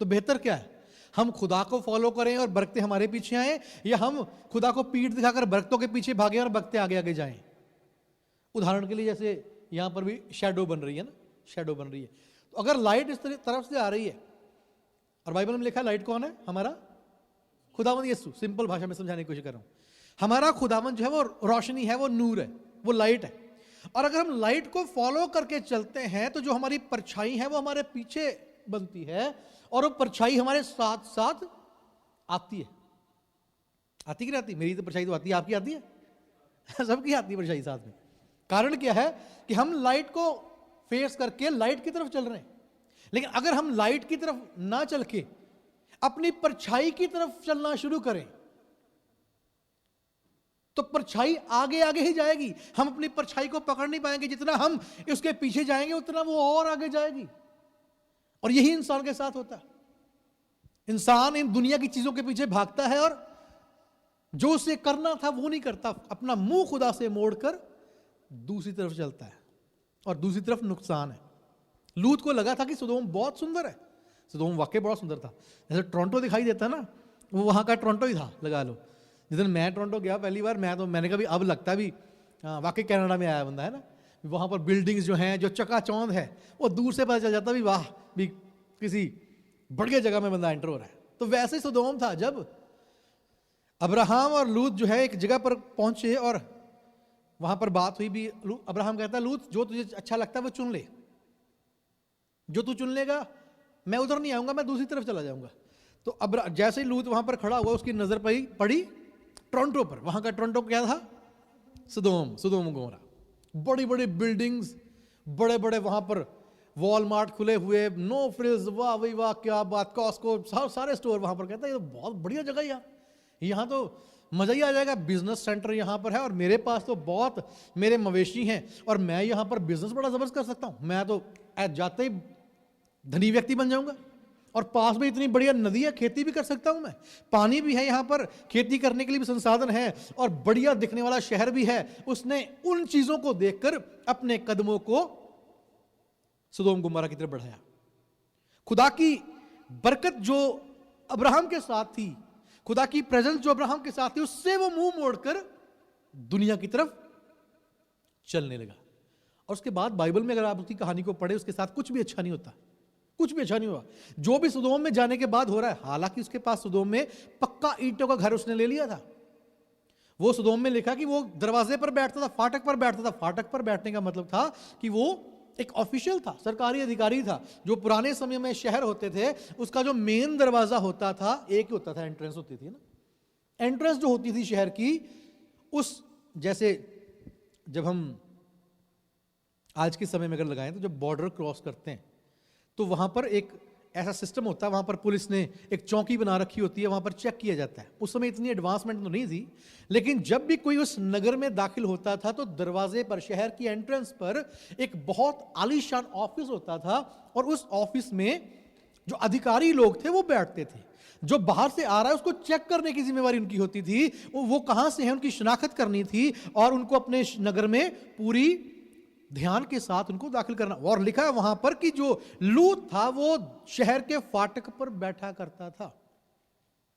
तो बेहतर क्या है, हम खुदा को फॉलो करें और बरकते हमारे पीछे आए, या हम खुदा को पीठ दिखाकर बरकतों के पीछे भागें और बरकते आगे आगे जाएं। उदाहरण के लिए जैसे यहां पर भी शैडो बन रही है ना, शैडो बन रही है। तो अगर लाइट इस तरफ से आ रही है और बाइबल में लिखा है लाइट कौन है, हमारा खुदावंद यीशु। सिंपल भाषा में समझाने की कोशिश कर रहा हूं। हमारा खुदावंद जो है वो रोशनी है, वो नूर है, वो लाइट है। और अगर हम लाइट को फॉलो करके चलते हैं तो जो हमारी परछाई है वो हमारे पीछे बनती है, और वो परछाई हमारे साथ साथ आती है। आती कि नहीं आती? मेरी तो परछाई तो आती है, आपकी आती है? सबकी आती है परछाई साथ में। कारण क्या है कि हम लाइट को फेस करके लाइट की तरफ चल रहे हैं। लेकिन अगर हम लाइट की तरफ ना चल के अपनी परछाई की तरफ चलना शुरू करें तो परछाई आगे आगे ही जाएगी। हम अपनी परछाई को पकड़ नहीं पाएंगे। जितना हम उसके पीछे जाएंगे उतना वो और आगे जाएगी। और यही इंसान के साथ होता है। इंसान इन दुनिया की चीजों के पीछे भागता है और जो उसे करना था वो नहीं करता, अपना मुंह खुदा से मोड़कर दूसरी तरफ चलता है, और दूसरी तरफ नुकसान है। लूत को लगा था कि सदोम बहुत सुंदर है। सदोम वाकई बहुत सुंदर था। जैसे टोरंटो दिखाई देता है ना, वो वहां का टोरंटो ही था, लगा लो। जिस दिन मैं टोरंटो गया पहली बार, मैंने कहा भी अब लगता भी वाकई कनाडा में आया बंदा है ना। वहां पर बिल्डिंग्स जो हैं, जो चकाचौंध है, वो दूर से पता चल जाता भी वाह भी किसी बढ़िया जगह में बंदा एंटर हो रहा है। तो वैसे ही सदोम था। जब अब्राहम और लूत जो है एक जगह पर पहुंचे और वहां पर बात हुई भी, अब्राहम कहता है लूत जो तुझे अच्छा लगता है वो चुन ले, जो तू चुन लेगा मैं उधर नहीं आऊंगा, मैं दूसरी तरफ चला जाऊंगा। तो अब जैसे ही लूत वहां पर खड़ा हुआ उसकी नजर पड़ी टोरंटो पर। वहां का टोरंटो क्या था? सदोम गोमोरा। बड़ी बड़ी बिल्डिंग्स, बड़े बड़े वहां पर वॉलमार्ट खुले हुए, नो फ्रिल्स, वाह वही वाह क्या बात, कॉस्को, सारे स्टोर वहां पर। कहता है ये तो बहुत बढ़िया जगह है, यहाँ तो मजा ही आ जाएगा। बिजनेस सेंटर यहाँ पर है और मेरे पास तो बहुत मेरे मवेशी हैं और मैं यहाँ पर बिजनेस बड़ा जबरदस्त कर सकता हूँ। मैं तो जाते ही धनी व्यक्ति बन जाऊंगा। और पास में इतनी बढ़िया नदी है, खेती भी कर सकता हूं मैं, पानी भी है यहां पर, खेती करने के लिए भी संसाधन है, और बढ़िया दिखने वाला शहर भी है। उसने उन चीजों को देखकर अपने कदमों को सदोम गुमोरा की तरफ बढ़ाया। खुदा की बरकत जो अब्राहम के साथ थी, खुदा की प्रेजेंस जो अब्राहम के साथ थी, उससे वो मुंह मोड़कर दुनिया की तरफ चलने लगा। और उसके बाद बाइबल में अगर आप उसकी कहानी को पढ़े, उसके साथ कुछ भी अच्छा नहीं होता, कुछ भी अच्छा नहीं हुआ। जो भी सदोम में जाने के बाद हो रहा है, हालांकि उसके पास सदोम में पक्का ईंटों का घर उसने ले लिया था। वो सदोम में लिखा कि वो दरवाजे पर बैठता था, फाटक पर बैठता था। फाटक पर बैठने का मतलब था कि वो एक ऑफिशियल था, सरकारी अधिकारी था। जो पुराने समय में शहर होते थे, उसका जो मेन दरवाजा होता था, एक ही होता था, एंट्रेंस होती थी ना। एंट्रेंस जो होती थी शहर की, उस जैसे जब हम आज के समय में अगर लगाएं तो जब बॉर्डर क्रॉस करते हैं तो वहां पर एक ऐसा सिस्टम होता है, वहां पर पुलिस ने एक चौकी बना रखी होती है, वहां पर चेक किया जाता है। उस समय इतनी एडवांसमेंट तो नहीं थी, लेकिन जब भी कोई उस नगर में दाखिल होता था तो दरवाजे पर, शहर की एंट्रेंस पर एक बहुत आलीशान ऑफिस होता था, और उस ऑफिस में जो अधिकारी लोग थे वो बैठते थे। जो बाहर से आ रहा है उसको चेक करने की जिम्मेवारी उनकी होती थी, वो कहां से है उनकी शिनाख्त करनी थी, और उनको अपने नगर में पूरी ध्यान के साथ उनको दाखिल करना। और लिखा है वहां पर कि जो लूत था वो शहर के फाटक पर बैठा करता था।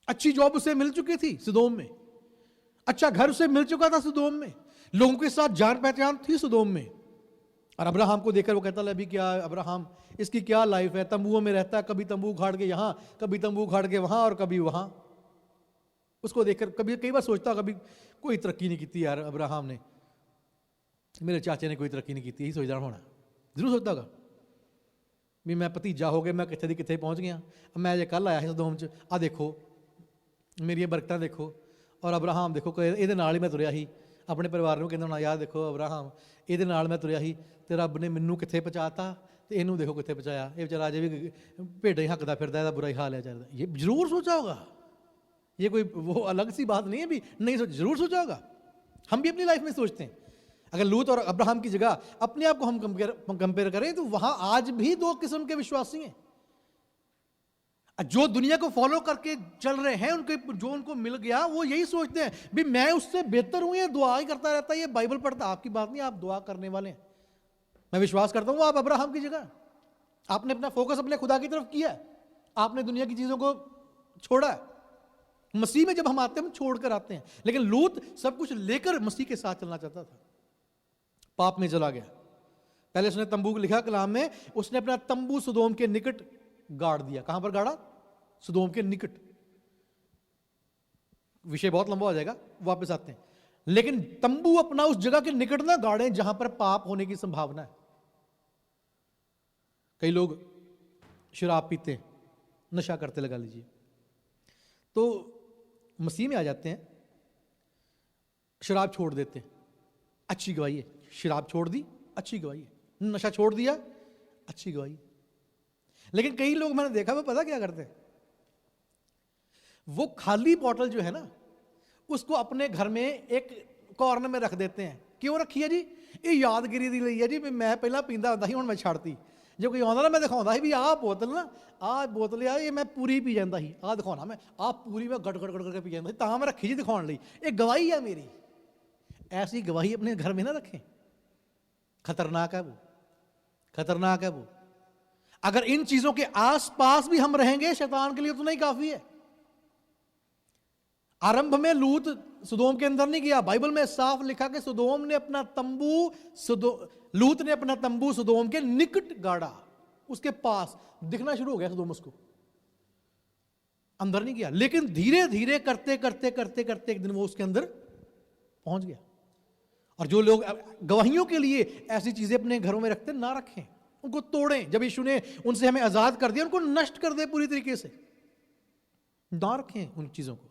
अच्छी जॉब उसे मिल चुकी थी सदोम में, अच्छा घर उसे मिल चुका था सदोम में, लोगों के साथ जान पहचान थी सदोम में। और अब्राहम को देखकर वो कहता है, अभी क्या अब्राहम, इसकी क्या लाइफ है, तंबुओं में रहता है, कभी तंबू उखाड़ के यहां, कभी तंबू उखाड़ के वहां, और कभी वहां। उसको देखकर कभी कई बार सोचता, कभी कोई तरक्की नहीं की यार अब्राहम ने, मेरे चाचे ने कोई तरक्की नहीं की, यही सोचता होना, जरूर सोचता होगा भी मैं भतीजा हो गया, मैं कितने दी कितने पहुंच गया। मैं जे कल आया सदोम च, आ देखो मेरी बरकतां देखो, और अब्राहम देखो ये नाल ही मैं तुरया ही, अपने परिवार को कहना होना, यार देखो अब्राहम ये नाल मैं तुरया ही, तो रब ने मैनू कितने पहुँचाता, तो इनू देखो कितने पहुँचाया, ये बेचारा अजे भी भेडा ही हकदा फिरदा, इसका बुरा ही हाल है बेचारे। ये जरूर सोचा होगा, ये कोई वो अलग सी बात नहीं है भी नहीं सोच, जरूर सोचा होगा। हम भी अपनी लाइफ में सोचते हैं। अगर लूत और अब्राहम की जगह अपने आप को हम कंपेयर करें तो वहां आज भी दो किस्म के विश्वासी हैं। जो दुनिया को फॉलो करके चल रहे हैं, उनके जो उनको मिल गया वो यही सोचते हैं भी मैं उससे बेहतर हूं, ये दुआ ही करता रहता है, ये बाइबल पढ़ता। आपकी बात नहीं, आप दुआ करने वाले हैं। मैं विश्वास करता हूं आप अब्राहम की जगह, आपने अपना फोकस अपने खुदा की तरफ किया है, आपने दुनिया की चीजों को छोड़ा है। मसीह में जब हम आते हैं हम छोड़कर आते हैं, लेकिन लूत सब कुछ लेकर मसीह के साथ चलना चाहता था, पाप में चला गया। पहले उसने तंबू लिखा कलाम में, उसने अपना तंबू सदोम के निकट गाड़ दिया। कहां पर गाड़ा? सदोम के निकट। विषय बहुत लंबा हो जाएगा, वापस आते हैं। लेकिन तंबू अपना उस जगह के निकट ना गाड़े जहां पर पाप होने की संभावना है। कई लोग शराब पीते, नशा करते, लगा लीजिए, तो मसीह में आ जाते हैं, शराब छोड़ देते हैं, अच्छी गवाही है। शराब छोड़ दी, अच्छी गवाही है। नशा छोड़ दिया, अच्छी गवाही। लेकिन कई लोग मैंने देखा, वो पता क्या करते हैं, वो खाली बोतल जो है ना, उसको अपने घर में एक कॉर्नर में रख देते हैं। क्यों रखी है जी? ये यादगिरी दी लई है जी, मैं पहला पींदा होंदा ही, हुण मैं छाड़ती। जो कोई आंदा ना, मैं दिखाऊंदा ही भी आह बोतल ना, आह बोतल यार ये मैं पूरी पी जाता ही, आह दिखाना मैं, आह पूरी मैं गड़ गड़ गड़ करके पी जाता ही, तां मैं रखी जी दिखाने लई, ये गवाही है मेरी। ऐसी गवाही अपने घर में ना रखें, खतरनाक है वो, खतरनाक है वो। अगर इन चीजों के आसपास भी हम रहेंगे, शैतान के लिए उतना ही काफी है। आरंभ में लूत सदोम के अंदर नहीं गया, बाइबल में साफ लिखा कि सदोम ने अपना तंबू, लूत ने अपना तंबू सदोम के निकट गाड़ा, उसके पास दिखना शुरू हो गया सदोम, उसको अंदर नहीं गया। लेकिन धीरे धीरे करते करते करते करते एक दिन वो उसके अंदर पहुंच गया। और जो लोग गवाहियों के लिए ऐसी चीजें अपने घरों में रखते, ना रखें, उनको तोड़ें। जब यीशु ने उनसे हमें आजाद कर दिया, उनको नष्ट कर दे पूरी तरीके से, ना रखें उन चीजों को।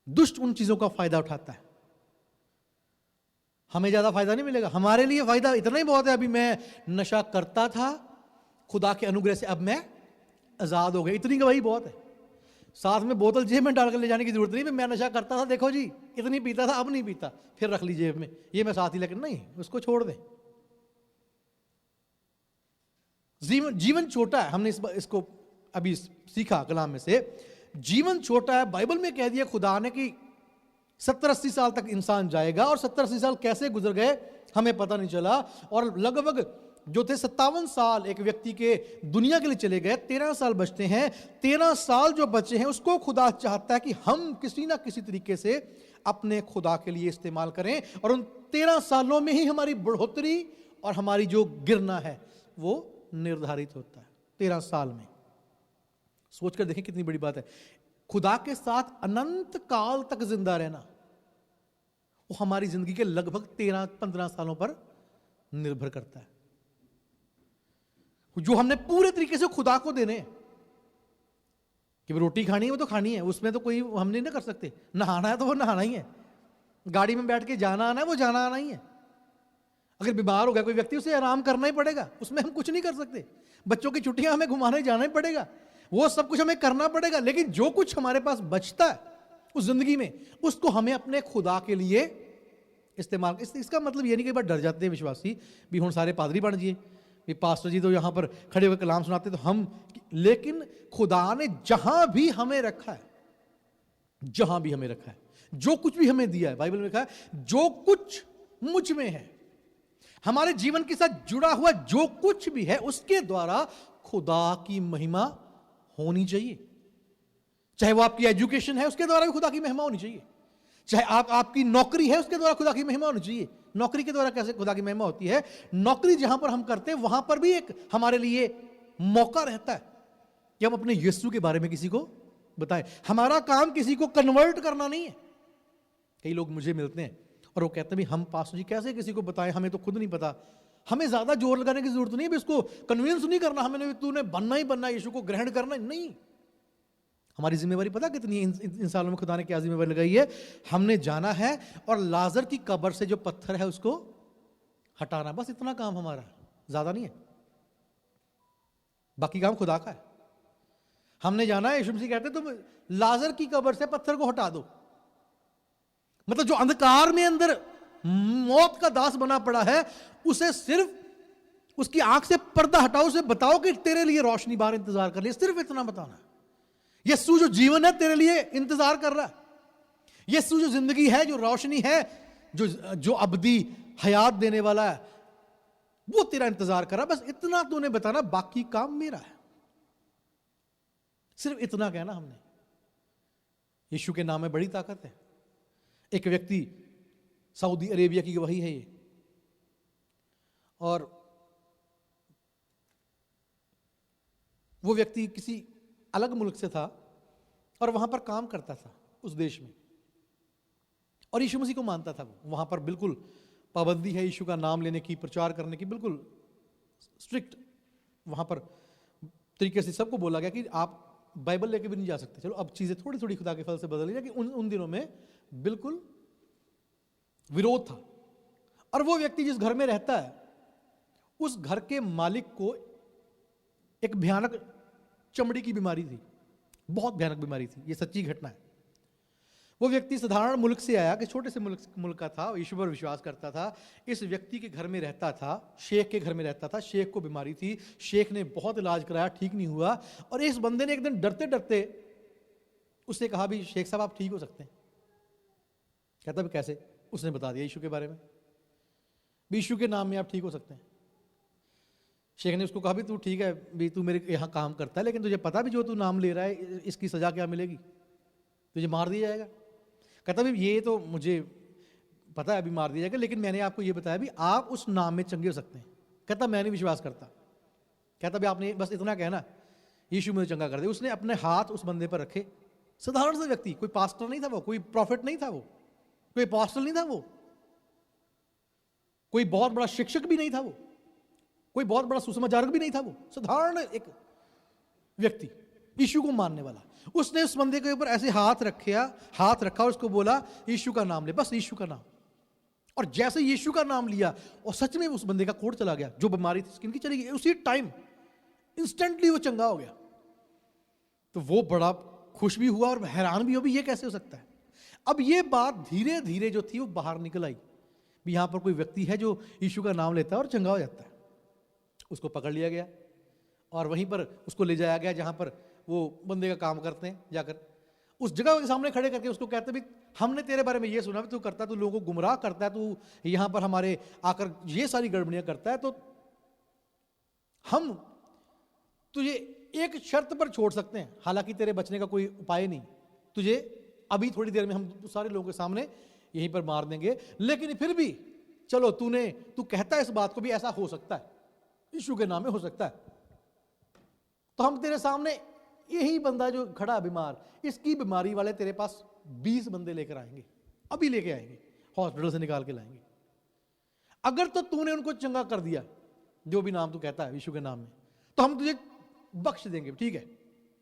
दुष्ट उन चीजों का फायदा उठाता है, हमें ज्यादा फायदा नहीं मिलेगा, हमारे लिए फायदा इतना ही बहुत है। अभी मैं नशा करता था, खुदा के अनुग्रह से अब मैं आजाद हो गया, इतनी गवाही बहुत है। साथ में बोतल जेब में डालकर ले जाने की जरूरत नहीं, मैं नशा करता था, देखो जी इतनी पीता था, अब नहीं पीता, फिर रख ली जेब में, ये मैं साथ ही लेकर, नहीं, उसको छोड़ दें। जीवन छोटा है, हमने इसको अभी सीखा कलाम में से, जीवन छोटा है। बाइबल में कह दिया खुदा ने कि 70-80 साल तक इंसान जाएगा, और 70-80 साल कैसे गुजर गए हमें पता नहीं चला। और लगभग जो थे 57 साल एक व्यक्ति के दुनिया के लिए चले गए, 13 साल बचते हैं। 13 साल जो बचे हैं उसको खुदा चाहता है कि हम किसी ना किसी तरीके से अपने खुदा के लिए इस्तेमाल करें, और उन 13 सालों में ही हमारी बढ़ोतरी और हमारी जो गिरना है वो निर्धारित होता है। 13 साल में सोचकर देखें कितनी बड़ी बात है। खुदा के साथ अनंत काल तक जिंदा रहना, वो हमारी जिंदगी के लगभग 13-15 सालों पर निर्भर करता है, जो हमने पूरे तरीके से खुदा को देने हैं। कि रोटी खानी है वो तो खानी है, उसमें तो कोई हम नहीं ना कर सकते। नहाना है तो वो नहाना ही है, गाड़ी में बैठ के जाना आना है वो जाना आना ही है। अगर बीमार हो गया कोई व्यक्ति, उसे आराम करना ही पड़ेगा, उसमें हम कुछ नहीं कर सकते। बच्चों की छुट्टियां हमें घुमाने जाना ही पड़ेगा, वो सब कुछ हमें करना पड़ेगा। लेकिन जो कुछ हमारे पास बचता है उस जिंदगी में, उसको हमें अपने खुदा के लिए इस्तेमाल। इसका मतलब ये नहीं कि बार डर जाते हैं विश्वासी भी हुण सारे पादरी बन जाइए, भी पास्टर जी तो यहाँ पर खड़े होकर कलाम सुनाते तो हम। लेकिन खुदा ने जहां भी हमें रखा है, जहां भी हमें रखा है, जो कुछ भी हमें दिया है, बाइबल में लिखा है जो कुछ मुझ में है, हमारे जीवन के साथ जुड़ा हुआ जो कुछ भी है, उसके द्वारा खुदा की महिमा होनी चाहिए। चाहे वो आपकी एजुकेशन है, उसके द्वारा भी खुदा की महिमा होनी चाहिए। चाहे आपकी नौकरी है, उसके द्वारा खुदा की महिमा होनी चाहिए। नौकरी के द्वारा कैसे खुदा की महिमा होती है? नौकरी जहां पर हम करते हैं वहां पर भी एक हमारे लिए मौका रहता है कि हम अपने यीशु के बारे में किसी को बताएं। हमारा काम किसी को कन्वर्ट करना नहीं है। कई लोग मुझे मिलते हैं और वो कहते हैं भी हम पास्टर जी कैसे किसी को बताएं, हमें तो खुद नहीं पता। हमें ज्यादा जोर लगाने की जरूरत नहीं है, इसको कन्विंस नहीं करना हमें, तूने बनना ही बनना, यीशु को ग्रहण करना नहीं। हमारी जिम्मेवारी पता कितनी है? इन सालों में खुदा ने क्या जिम्मेवारी लगाई है? हमने जाना है और लाजर की कब्र से जो पत्थर है उसको हटाना, बस इतना काम हमारा, ज्यादा नहीं है। बाकी काम खुदा का है। हमने जाना है, यीशु मसीह कहते तुम लाजर की कब्र से पत्थर को हटा दो। मतलब जो अंधकार में अंदर मौत का दास बना पड़ा है, उसे सिर्फ उसकी आंख से पर्दा हटाओ, उसे बताओ कि तेरे लिए रोशनी बाहर इंतजार कर रही है। सिर्फ इतना बताना। यीशु जो जीवन है तेरे लिए इंतजार कर रहा है। यीशु जो जिंदगी है, जो रोशनी है, जो अबदी हयात देने वाला है, वो तेरा इंतजार कर रहा है। बस इतना तूने बताना, बाकी काम मेरा है। सिर्फ इतना कहना हमने। यीशु के नाम में बड़ी ताकत है। एक व्यक्ति सऊदी अरेबिया की गवाही है ये, और वो व्यक्ति किसी अलग मुल्क से था और वहां पर काम करता था उस देश में, और यीशु मसीह को मानता था। वो वहां पर बिल्कुल पाबंदी है यीशु का नाम लेने की, प्रचार करने की, बिल्कुल स्ट्रिक्ट वहां पर तरीके से सबको बोला गया कि आप बाइबल लेके भी नहीं जा सकते। चलो अब चीजें थोड़ी थोड़ी खुदा के फल से बदल गई, कि उन दिनों में बिल्कुल विरोध था। और वो व्यक्ति जिस घर में रहता है, उस घर के मालिक को एक भयानक चमड़ी की बीमारी थी, बहुत भयानक बीमारी थी। ये सच्ची घटना है। वो व्यक्ति साधारण मुल्क से आया, कि छोटे से मुल्क का था, ईश्वर पर विश्वास करता था। इस व्यक्ति के घर में रहता था, शेख के घर में रहता था। शेख को बीमारी थी, शेख ने बहुत इलाज कराया, ठीक नहीं हुआ। और इस बंदे ने एक दिन डरते डरते उससे कहा भी शेख साहब आप ठीक हो सकते हैं। कहता भी कैसे? उसने बता दिया यीशु के बारे में, भी यीशु के नाम में आप ठीक हो सकते हैं। शेख ने उसको कहा भी तू ठीक है, भी तू मेरे यहाँ काम करता है, लेकिन तुझे पता भी जो तू नाम ले रहा है इसकी सजा क्या मिलेगी? तुझे मार दिया जाएगा। कहता भी ये तो मुझे पता है अभी मार दिया जाएगा, लेकिन मैंने आपको ये बताया भी आप उस नाम में चंगे हो सकते हैं। कहता मैं नहीं विश्वास करता। कहता भी आपने बस इतना कहना यीशु मुझे चंगा कर दे। उसने अपने हाथ उस बंदे पर रखे। साधारण सा व्यक्ति, कोई पास्टर नहीं था वो, कोई प्रॉफिट नहीं था वो, कोई अपोस्टल नहीं था वो, कोई बहुत बड़ा शिक्षक भी नहीं था वो, कोई बहुत बड़ा सुसमाचारक भी नहीं था वो, साधारण एक व्यक्ति यीशु को मानने वाला। उसने उस बंदे के ऊपर ऐसे हाथ रखा और उसको बोला यीशु का नाम ले, बस यीशु का नाम। और जैसे यीशु का नाम लिया और सच में उस बंदे का कोढ़ चला गया, जो बीमारी थी स्किन की चली गई, उसी टाइम इंस्टेंटली वो चंगा हो गया। तो वो बड़ा खुश भी हुआ और हैरान भी हो भी ये कैसे हो सकता है। अब ये बात धीरे धीरे जो थी वो बाहर निकल आई भी यहां पर कोई व्यक्ति है जो यीशु का नाम लेता है और चंगा हो जाता है। उसको पकड़ लिया गया और वहीं पर उसको ले जाया गया जहां पर वो बंदे का काम करते हैं। जाकर उस जगह के सामने खड़े करके उसको कहते भी हमने तेरे बारे में ये सुना भी तू करता है, तू लोगों को गुमराह करता है, तू यहां पर हमारे आकर ये सारी गड़बड़ियां करता है, तो हम तुझे एक शर्त पर छोड़ सकते हैं, हालांकि तेरे बचने का कोई उपाय नहीं, तुझे अभी थोड़ी देर में हम सारे लोगों के सामने यहीं पर मार देंगे, लेकिन फिर भी चलो तू कहता है इस बात को भी ऐसा हो सकता है, यीशु के नाम में हो सकता है, तो हम तेरे सामने यही बंदा जो खड़ा है बीमार, इसकी बीमारी वाले तेरे पास 20 बंदे लेकर आएंगे, अभी लेके आएंगे, हॉस्पिटल से निकाल के लाएंगे। अगर तो तूने उनको चंगा कर दिया जो भी नाम तू कहता है यीशु के नाम में, तो हम तुझे बख्श देंगे, ठीक है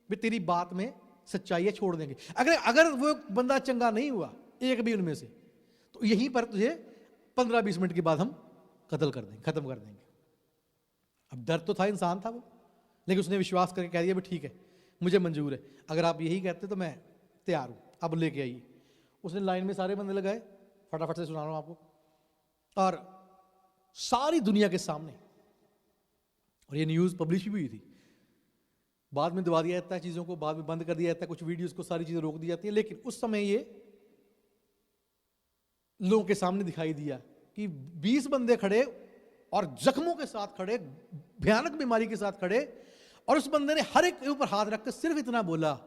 भी तेरी बात में सच्चाई है, छोड़ देंगे। अगर वो बंदा चंगा नहीं हुआ एक भी उनमें से, तो यहीं पर तुझे 15-20 मिनट के बाद हम कत्ल कर देंगे, खत्म कर देंगे। अब डर तो था, इंसान था वो, लेकिन उसने विश्वास करके कह दिया भी ठीक है मुझे मंजूर है, अगर आप यही कहते तो मैं तैयार हूं, अब लेके आइए। उसने लाइन में सारे बंदे लगाए, फटाफट से सुना रहा हूं आपको, और सारी दुनिया के सामने, और ये न्यूज़ पब्लिश भी हुई थी, बाद में दबा दिया जाता है चीज़ों को, बाद में बंद कर दिया जाता है, कुछ वीडियोस को सारी चीज़ें रोक दी जाती है, लेकिन उस समय ये लोगों के सामने दिखाई दिया कि 20 बंदे खड़े और जख्मों के साथ खड़े, भयानक बीमारी के साथ खड़े, और उस बंदे ने हर एक के ऊपर हाथ रखकर सिर्फ इतना बोला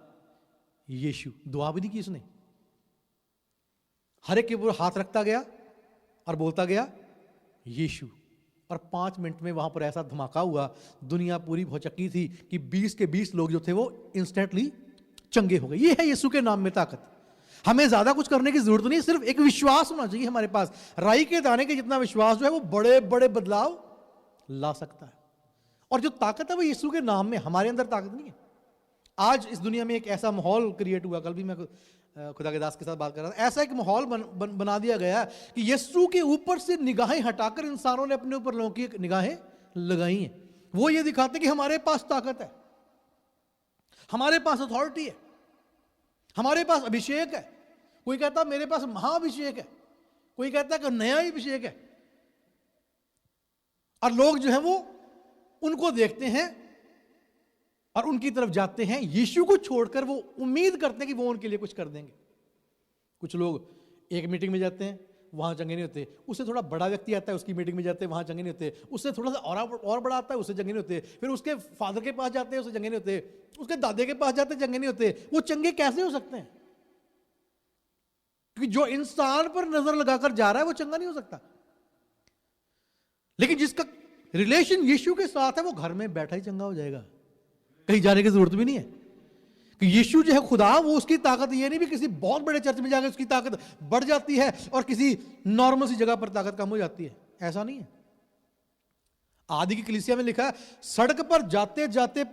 यीशु, दुआ भी नहीं की उसने, हर एक के ऊपर हाथ रखता गया और बोलता गया यीशु, और 5 मिनट में वहां पर ऐसा धमाका हुआ, दुनिया पूरी भौचक्की थी कि 20 के 20 लोग जो थे वो इंस्टेंटली चंगे हो गए। ये है यीशु के नाम में ताकत। हमें ज्यादा कुछ करने की जरूरत नहीं, सिर्फ एक विश्वास होना चाहिए हमारे पास। राई के दाने के जितना विश्वास जो है वो बड़े बड़े बदलाव ला सकता है, और जो ताकत है वो यीशु के नाम में, हमारे अंदर ताकत नहीं है। आज इस दुनिया में एक ऐसा माहौल क्रिएट हुआ, कल भी मैं खुदा के दास के साथ बात कर रहा था, ऐसा एक माहौल बना दिया गया कि यीशु के ऊपर से निगाहें हटाकर इंसानों ने अपने ऊपर लोगों की निगाहें लगाई हैं। वो ये दिखाते कि हमारे पास ताकत है, हमारे पास अथॉरिटी है, हमारे पास अभिषेक है। कोई कहता मेरे पास महाअभिषेक है, कोई कहता है कि नया ही अभिषेक है, और लोग जो है वो उनको देखते हैं और उनकी तरफ जाते हैं, यीशु को छोड़कर वो उम्मीद करते हैं कि वो उनके लिए कुछ कर देंगे। कुछ लोग एक मीटिंग में जाते हैं, वहां चंगे नहीं होते, उससे थोड़ा बड़ा व्यक्ति आता है, उसकी मीटिंग में जाते हैं, वहां चंगे नहीं होते, उससे थोड़ा सा और बड़ा आता है, उससे चंगे नहीं होते, फिर उसके फादर के पास जाते हैं, उससे चंगे नहीं होते, उसके दादे के पास जाते हैं, चंगे नहीं होते। वो चंगे कैसे हो सकते हैं? क्योंकि जो इंसान पर नजर लगाकर जा रहा है वो चंगा नहीं हो सकता, लेकिन जिसका रिलेशन यीशु के साथ है वो घर में बैठा ही चंगा हो जाएगा, कहीं जाने की जरूरत भी नहीं है। कि यीशु जो है खुदा, वो उसकी ताकत ये नहीं भी किसी बहुत बड़े चर्च में जाकर उसकी ताकत बढ़ जाती है और किसी नॉर्मल सी जगह पर ताकत कम हो जाती है, ऐसा नहीं है। आदि की कलीसिया में लिखा है सड़क पर जाते जाते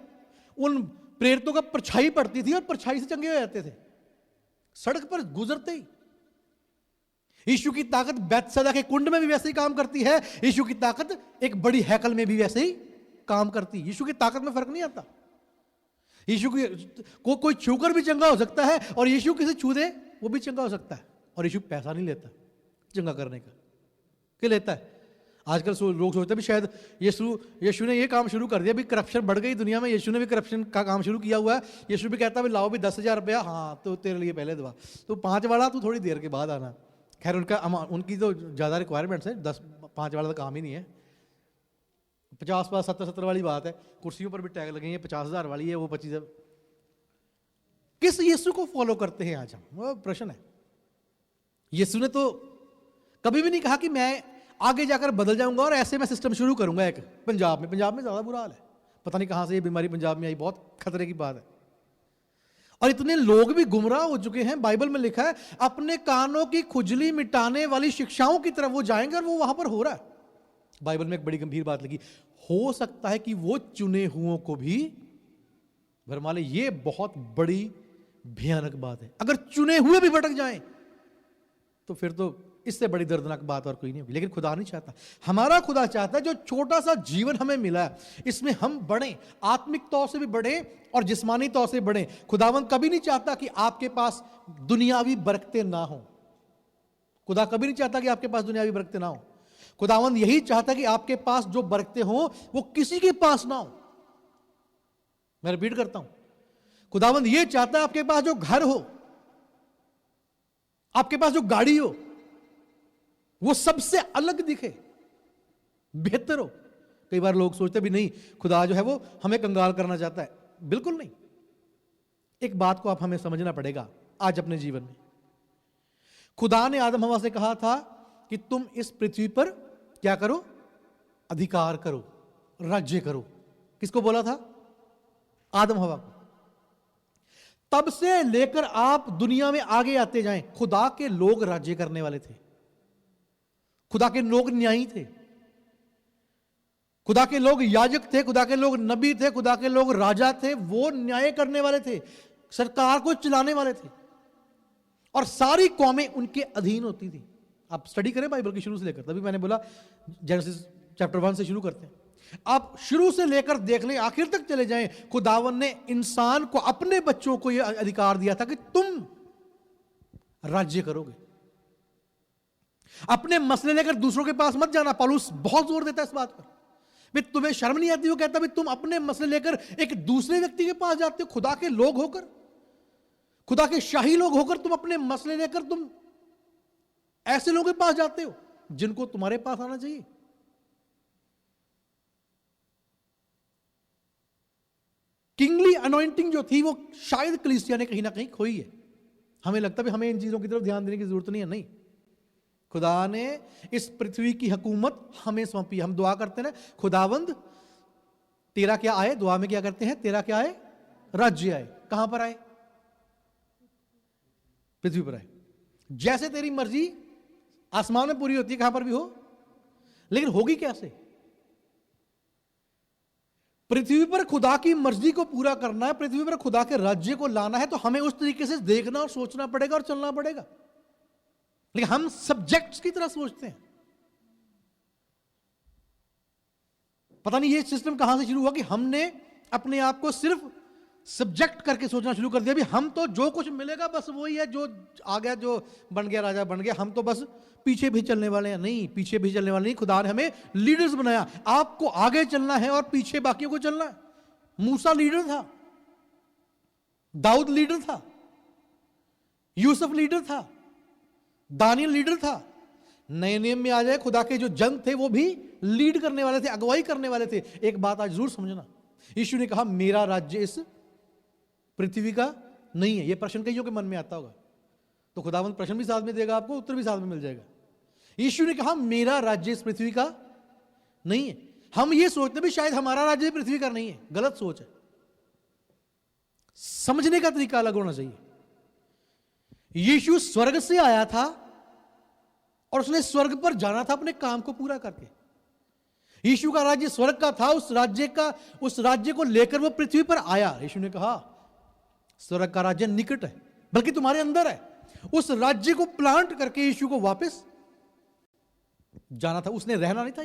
उन प्रेरितों का परछाई पड़ती थी और परछाई से चंगे हो जाते थे, सड़क पर गुजरते ही। यीशु की ताकत बैतसैदा के कुंड में भी वैसे ही काम करती है, यीशु की ताकत एक बड़ी हैकल में भी वैसे ही काम करती है। यीशु की ताकत में फर्क नहीं आता। यीशु को कोई छूकर भी चंगा हो सकता है, और यीशु किसी छू दे वो भी चंगा हो सकता है, और यीशु पैसा नहीं लेता चंगा करने का, क्या लेता है? आजकल लोग सोचते हैं भी शायद यीशु ने ये काम शुरू कर दिया, भी करप्शन बढ़ गई दुनिया में, यीशु ने भी करप्शन का काम शुरू किया हुआ है। यीशु भी कहता है भी लाओ भी 10,000 रुपया, हाँ तो तेरे लिए पहले दवा, तो 5 वाला तू थोड़ी देर के बाद आना। खैर उनकी तो ज़्यादा रिक्वायरमेंट्स है, 5 वाला तो काम ही नहीं है। 50 70 वाली बात है, कुर्सियों पर भी टैग लगे हैं, 50,000 वाली है, वो 25। किस यीशु को फॉलो करते हैं आज हम, वो प्रश्न है। यीशु ने तो कभी भी नहीं कहा कि मैं आगे जाकर बदल जाऊंगा और ऐसे मैं सिस्टम शुरू करूंगा। एक पंजाब में ज़्यादा बुरा हाल है, पता नहीं कहां से ये बीमारी पंजाब में आई, बहुत खतरे की बात है। और इतने लोग भी गुमराह हो चुके हैं, बाइबल में लिखा है अपने कानों की खुजली मिटाने वाली शिक्षाओं की तरफ वो जाएंगे, और वो वहां पर हो रहा है। बाइबल में एक बड़ी गंभीर बात लगी, हो सकता है कि वो चुने हुओं को भी भरमा ले। ये बहुत बड़ी भयानक बात है। अगर चुने हुए भी भटक जाएं तो फिर तो इससे बड़ी दर्दनाक बात और कोई नहीं होगी। लेकिन खुदा नहीं चाहता, हमारा खुदा चाहता है जो छोटा सा जीवन हमें मिला है इसमें हम बढ़ें, आत्मिक तौर से भी बढ़ें और जिस्मानी तौर से बढ़ें। खुदावंद कभी नहीं चाहता कि आपके पास दुनियावी बरकतें ना हो। खुदा कभी नहीं चाहता कि आपके पास दुनियावी बरकतें ना हो। खुदावंद यही चाहता कि आपके पास जो बरकतें हों वो किसी के पास ना हो। मैं रिपीट करता हूं, खुदावंद ये चाहता है आपके पास जो घर हो, आपके पास जो गाड़ी हो, वो सबसे अलग दिखे, बेहतर हो। कई बार लोग सोचते भी नहीं, खुदा जो है वो हमें कंगाल करना चाहता है। बिल्कुल नहीं। एक बात को आप हमें समझना पड़ेगा आज अपने जीवन में। खुदा ने आदम हवा से कहा था कि तुम इस पृथ्वी पर क्या करो, अधिकार करो, राज्य करो। किसको बोला था? आदम हवा को। तब से लेकर आप दुनिया में आगे आते जाएं, खुदा के लोग राज्य करने वाले थे, खुदा के लोग न्यायी थे, खुदा के लोग याजक थे, खुदा के लोग नबी थे, खुदा के लोग राजा थे। वो न्याय करने वाले थे, सरकार को चलाने वाले थे, और सारी कौमें उनके अधीन होती थी। आप स्टडी करें बाइबल की शुरू से लेकर, तभी मैंने बोला जेनेसिस चैप्टर 1 से शुरू करते हैं। आप शुरू से लेकर देख लें, आखिर तक चले जाएं। खुदावन ने इंसान को, अपने बच्चों को यह अधिकार दिया था कि तुम राज्य करोगे। अपने मसले लेकर दूसरों के पास मत जाना। पौलुस बहुत जोर देता है इस बात पर। भाई तुम्हें शर्म नहीं आती? वो कहता भाई तुम अपने मसले लेकर एक दूसरे व्यक्ति के पास जाते हो, खुदा के लोग होकर, खुदा के शाही लोग होकर तुम अपने मसले लेकर तुम ऐसे लोगों के पास जाते हो जिनको तुम्हारे पास आना चाहिए। किंगली अनॉइंटिंग जो थी वो शायद कलीसिया ने कहीं ना कहीं खोई है। हमें लगता है हमें इन चीजों की तरफ ध्यान देने की जरूरत नहीं है। नहीं, खुदा ने इस पृथ्वी की हुकूमत हमें सौंपी। हम दुआ करते हैं, खुदावंद तेरा क्या आए। दुआ में क्या करते हैं? तेरा क्या आए, राज्य आए। कहां पर आए? पृथ्वी पर आए। जैसे तेरी मर्जी आसमान में पूरी होती है, कहां पर भी हो, लेकिन होगी कैसे? पृथ्वी पर खुदा की मर्जी को पूरा करना है, पृथ्वी पर खुदा के राज्य को लाना है, तो हमें उस तरीके से देखना और सोचना पड़ेगा और चलना पड़ेगा। लेकिन हम सब्जेक्ट्स की तरह सोचते हैं। पता नहीं ये सिस्टम कहां से शुरू हुआ कि हमने अपने आप को सिर्फ सब्जेक्ट करके सोचना शुरू कर दिया। भी हम तो जो कुछ मिलेगा बस वही है, जो आ गया, जो बन गया राजा बन गया, हम तो बस पीछे भी चलने वाले हैं। नहीं, पीछे भी चलने वाले नहीं। खुदा ने हमें लीडर्स बनाया। आपको आगे चलना है और पीछे बाकियों को चलना है। मूसा लीडर था, दाऊद लीडर था, यूसुफ लीडर था, दानियल लीडर था। नए नियम में आ जाए, खुदा के जो जन थे वो भी लीड करने वाले थे, अगुवाई करने वाले थे। एक बात आज जरूर समझना, यीशु ने कहा मेरा राज्य इस पृथ्वी का नहीं है। यह प्रश्न कईयों के मन में आता होगा, तो खुदावंद प्रश्न भी साथ में देगा आपको, उत्तर भी साथ में मिल जाएगा। यीशु ने कहा मेरा राज्य इस पृथ्वी का नहीं है। हम ये सोचते भी शायद हमारा राज्य पृथ्वी का नहीं है। गलत सोच है। समझने का तरीका अलग होना चाहिए। यीशु स्वर्ग से आया था और उसने स्वर्ग पर जाना था अपने काम को पूरा करके। यीशु का राज्य स्वर्ग का था, उस राज्य को लेकर वो पृथ्वी पर आया। यीशु ने कहा स्वर्ग का राज्य निकट है, बल्कि तुम्हारे अंदर है। उस राज्य को प्लांट करके यीशु को वापस जाना था। उसने रहना नहीं था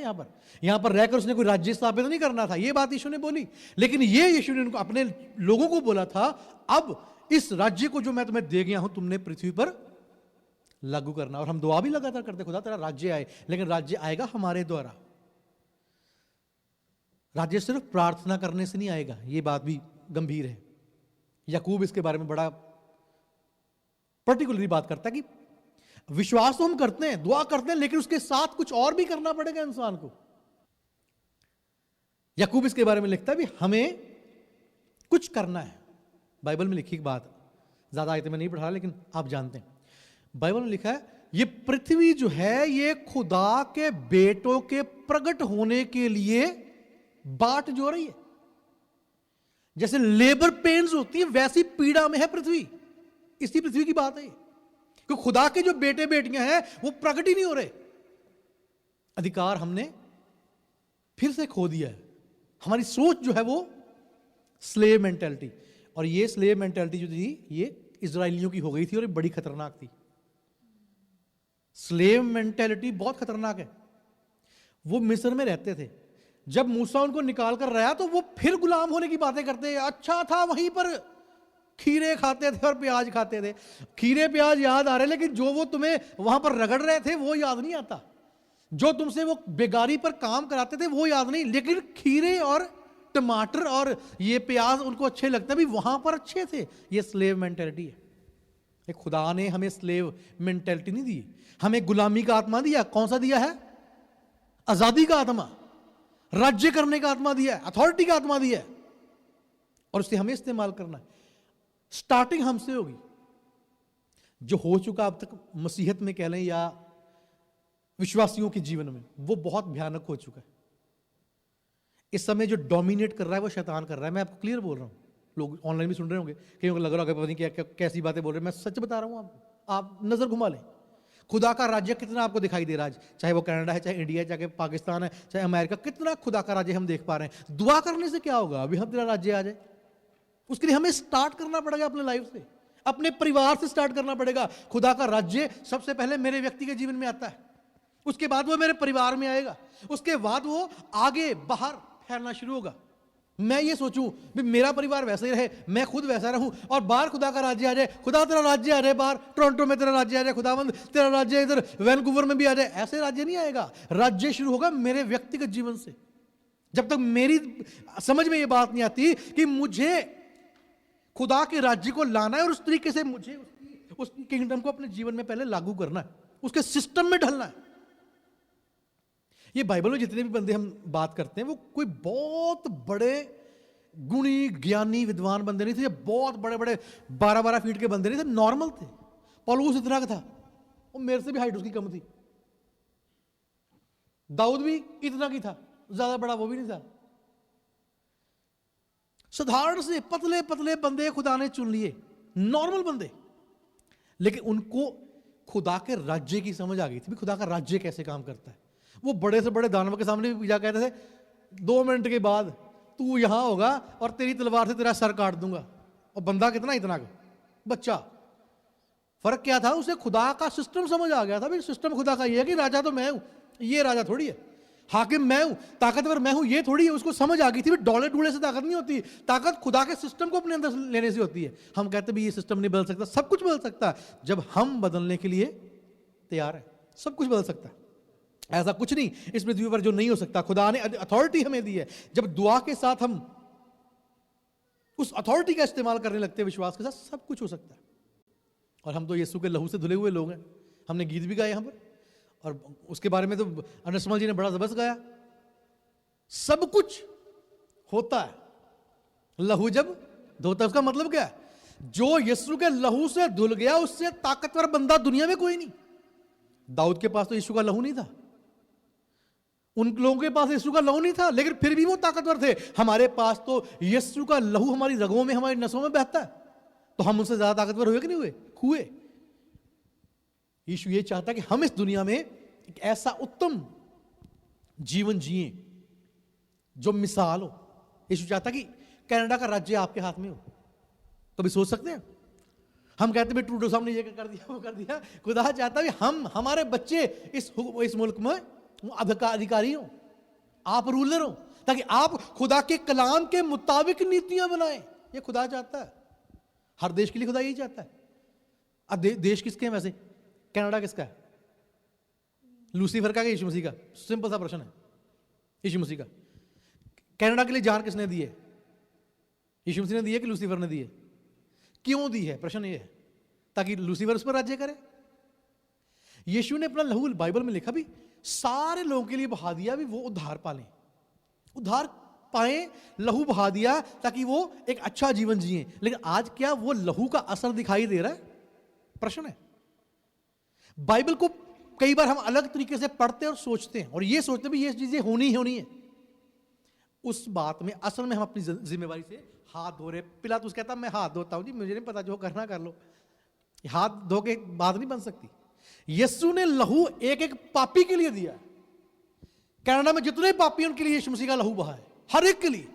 यहां पर रहकर उसने कोई राज्य स्थापित नहीं करना था। यह बात यीशु ने बोली, लेकिन ये यीशु ने उनको, अपने लोगों को बोला था अब इस राज्य को जो मैं तुम्हें दे गया हूं तुमने पृथ्वी पर लागू करना। और हम दुआ भी लगातार करते, खुदा तेरा राज्य आए, लेकिन राज्य आएगा हमारे द्वारा। राज्य सिर्फ प्रार्थना करने से नहीं आएगा, यह बात भी गंभीर है। याकूब इसके बारे में बड़ा पर्टिकुलरली बात करता है कि विश्वास तो हम करते हैं, दुआ करते हैं, लेकिन उसके साथ कुछ और भी करना पड़ेगा इंसान को। याकूब इसके बारे में लिखता है भी हमें कुछ करना है। बाइबल में लिखी एक बात, ज्यादा आयतें में नहीं पढ़ा, लेकिन आप जानते हैं बाइबल में लिखा है ये पृथ्वी जो है ये खुदा के बेटों के प्रकट होने के लिए बाट जो रही है। जैसे लेबर पेन्स होती है वैसी पीड़ा में है पृथ्वी। इसी पृथ्वी की बात है कि खुदा के जो बेटे बेटियां हैं वो प्रकट ही नहीं हो रहे। अधिकार हमने फिर से खो दिया है। हमारी सोच जो है वो स्लेव मेंटालिटी, और ये स्लेव मेंटालिटी जो थी ये इजराइलियों की हो गई थी और ये बड़ी खतरनाक थी। स्लेव मेंटालिटी बहुत खतरनाक है। वो मिस्र में रहते थे, जब मूसा उनको निकाल कर रहा तो वो फिर गुलाम होने की बातें करते। अच्छा था वहीं पर खीरे खाते थे और प्याज खाते थे। खीरे प्याज याद आ रहे, लेकिन जो वो तुम्हें वहां पर रगड़ रहे थे वो याद नहीं आता। जो तुमसे वो बेगारी पर काम कराते थे वो याद नहीं, लेकिन खीरे और टमाटर और ये प्याज उनको अच्छे लगते हैं, भी वहां पर अच्छे थे। ये स्लेव मेंटेलिटी है। ये खुदा ने हमें स्लेव मेंटेलिटी नहीं दी, हमें गुलामी का आत्मा दिया। कौन सा दिया है? आजादी का आत्मा, राज्य करने का आत्मा दिया है, अथॉरिटी का आत्मा दिया है, और उसे हमें इस्तेमाल करना है। स्टार्टिंग हमसे होगी। जो हो चुका अब तक मसीहत में कह लें या विश्वासियों के जीवन में, वो बहुत भयानक हो चुका है। इस समय जो डोमिनेट कर रहा है वो शैतान कर रहा है। मैं आपको क्लियर बोल रहा हूं, लोग ऑनलाइन भी सुन रहे होंगे, कहीं को लग रहा होगा पता नहीं क्या कैसी बातें बोल रहे हैं। मैं सच बता रहा हूं आपको, आप नजर घुमा लें। खुदा का राज्य कितना आपको दिखाई दे रहा है, चाहे वो कनाडा है, चाहे इंडिया है, चाहे पाकिस्तान है, चाहे अमेरिका, कितना खुदा का राज्य हम देख पा रहे हैं। दुआ करने से क्या होगा? अभी हम तेरा राज्य आ जाए, उसके लिए हमें स्टार्ट करना पड़ेगा अपने लाइफ से, अपने परिवार से स्टार्ट करना पड़ेगा। खुदा का राज्य सबसे पहले मेरे व्यक्ति के जीवन में आता है, उसके बाद वो मेरे परिवार में आएगा, उसके बाद वो आगे बाहर फैलना शुरू होगा। मैं ये सोचूं भी मेरा परिवार वैसे ही रहे, मैं खुद वैसा रहूं, और बाहर खुदा का राज्य आ जाए। खुदा तेरा राज्य आ जाए बाहर, टोरंटो में तेरा राज्य आ जाए, खुदावंद तेरा राज्य इधर वैनकूवर में भी आ जाए। ऐसे राज्य नहीं आएगा। राज्य शुरू होगा मेरे व्यक्तिगत जीवन से। जब तक मेरी समझ में ये बात नहीं आती कि मुझे खुदा के राज्य को लाना है और उस तरीके से मुझे उसकी किंगडम को अपने जीवन में पहले लागू करना है, उसके सिस्टम में ढलना है। ये बाइबल में जितने भी बंदे हम बात करते हैं वो कोई बहुत बड़े गुणी ज्ञानी विद्वान बंदे नहीं थे, बहुत बड़े बड़े 12-12 फीट के बंदे नहीं थे, नॉर्मल थे। पौलुस इतना का था, वो मेरे से भी हाइट उसकी कम थी। दाऊद भी इतना की था, ज्यादा बड़ा वो भी नहीं था। साधारण से पतले पतले बंदे खुदा ने चुन लिए, नॉर्मल बंदे, लेकिन उनको खुदा के राज्य की समझ आ गई थी, खुदा का राज्य कैसे काम करता है। वो बड़े से बड़े दानव के सामने भी जा कहते थे 2 मिनट के बाद तू यहां होगा और तेरी तलवार से तेरा सर काट दूंगा। और बंदा कितना, इतना का बच्चा। फर्क क्या था? उसे खुदा का सिस्टम समझ आ गया था। भाई सिस्टम खुदा का ये है कि राजा तो मैं हूं, ये राजा थोड़ी है। हाकिम मैं हूं, ताकतवर मैं हूं, ये थोड़ी है। उसको समझ आ गई थी डोले डूले से ताकत नहीं होती, ताकत खुदा के सिस्टम को अपने अंदर लेने से होती है। हम कहते भी ये सिस्टम नहीं बदल सकता, सब कुछ बदल सकता है जब हम बदलने के लिए तैयार है। सब कुछ बदल सकता है, ऐसा कुछ नहीं इस पृथ्वी पर जो नहीं हो सकता। खुदा ने अथॉरिटी हमें दी है। जब दुआ के साथ हम उस अथॉरिटी का इस्तेमाल करने लगते हैं विश्वास के साथ, सब कुछ हो सकता है। और हम तो यीशु के लहू से धुले हुए लोग हैं। हमने गीत भी गाए यहां पर, और उसके बारे में तो अनसमल जी ने बड़ा जबरदस्त गाया। सब कुछ होता है लहू जब धोता। उसका मतलब क्या है? जो यीशु के लहू से धुल गया उससे ताकतवर बंदा दुनिया में कोई नहीं। दाऊद के पास तो यीशु का लहू नहीं था, उन लोगों के पास यीशु का लहू नहीं था, लेकिन फिर भी वो ताकतवर थे। हमारे पास तो यीशु का लहू हमारी रगों में, हमारी नसों में बहता है, तो हम उनसे ज्यादा ताकतवर हुए कि नहीं हुए? यीशु ये चाहता है कि हम इस दुनिया में एक ऐसा उत्तम जीवन जिए जो मिसाल हो। यीशु चाहता कि कनाडा का राज्य आपके हाथ में हो। कभी सोच सकते हैं? हम कहते हैं ट्रूडो साहब ने ये कर दिया, वो कर दिया। खुदा चाहता है हम, हमारे बच्चे इस मुल्क में अधिकारी हो, आप रूलर हो, ताकि आप खुदा के कलाम के मुताबिक नीतियां बनाएं। ये खुदा चाहता है। हर देश के लिए खुदा यही चाहता है। अब देश किसके हैं वैसे? कनाडा किसका है? लूसीफर का, यीशु मसीह का? सिंपल सा प्रश्न है। यीशु मसीह का। कनाडा के लिए जान किसने दी है? यीशु मसीह ने दी है कि लूसीफर ने दी है? क्यों दी है? प्रश्न ये है, ताकि लूसीफर उस पर राज्य करे। यीशु ने अपना लहू बाइबल में लिखा भी सारे लोगों के लिए बहा दिया, भी वो उद्धार पालें, उद्धार पाए, लहू बहा दिया ताकि वो एक अच्छा जीवन जिए। लेकिन आज क्या वो लहू का असर दिखाई दे रहा है? प्रश्न है। बाइबल को कई बार हम अलग तरीके से पढ़ते और सोचते हैं, और ये सोचते भी ये चीजें होनी ही होनी है। उस बात में असल में हम अपनी जिम्मेवारी से हाथ धो रहे। पिलातुस कहता मैं हाथ धोता हूं जी, मुझे नहीं पता, जो करना कर लो। हाथ धो के बात नहीं बन सकती। यीशु ने लहू एक एक पापी के लिए दिया। कनाडा में जितने पापी उनके लिए यीशु मसीह का लहू बहा है, हर एक के लिए।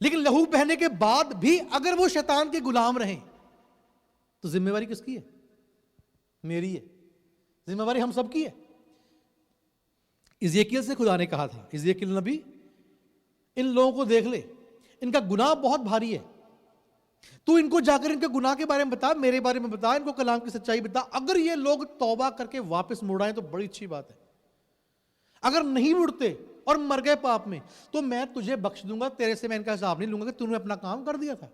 लेकिन लहू बहने के बाद भी अगर वो शैतान के गुलाम रहे तो जिम्मेवारी किसकी है? मेरी है। जिम्मेवारी हम सबकी है। इज़ेकियल से खुदा ने कहा था, इज़ेकियल नबी, इन लोगों को देख ले, इनका गुनाह बहुत भारी है, तू इनको जाकर इनके गुनाह के बारे में बता, मेरे बारे में बता, इनको कलाम की सच्चाई बता। अगर ये लोग तौबा करके वापस मुड़ आए तो बड़ी अच्छी बात है। अगर नहीं उड़ते और मर गए पाप में, तो मैं तुझे बख्श दूंगा, तेरे से मैं इनका हिसाब नहीं लूंगा कि तूने अपना काम कर दिया था।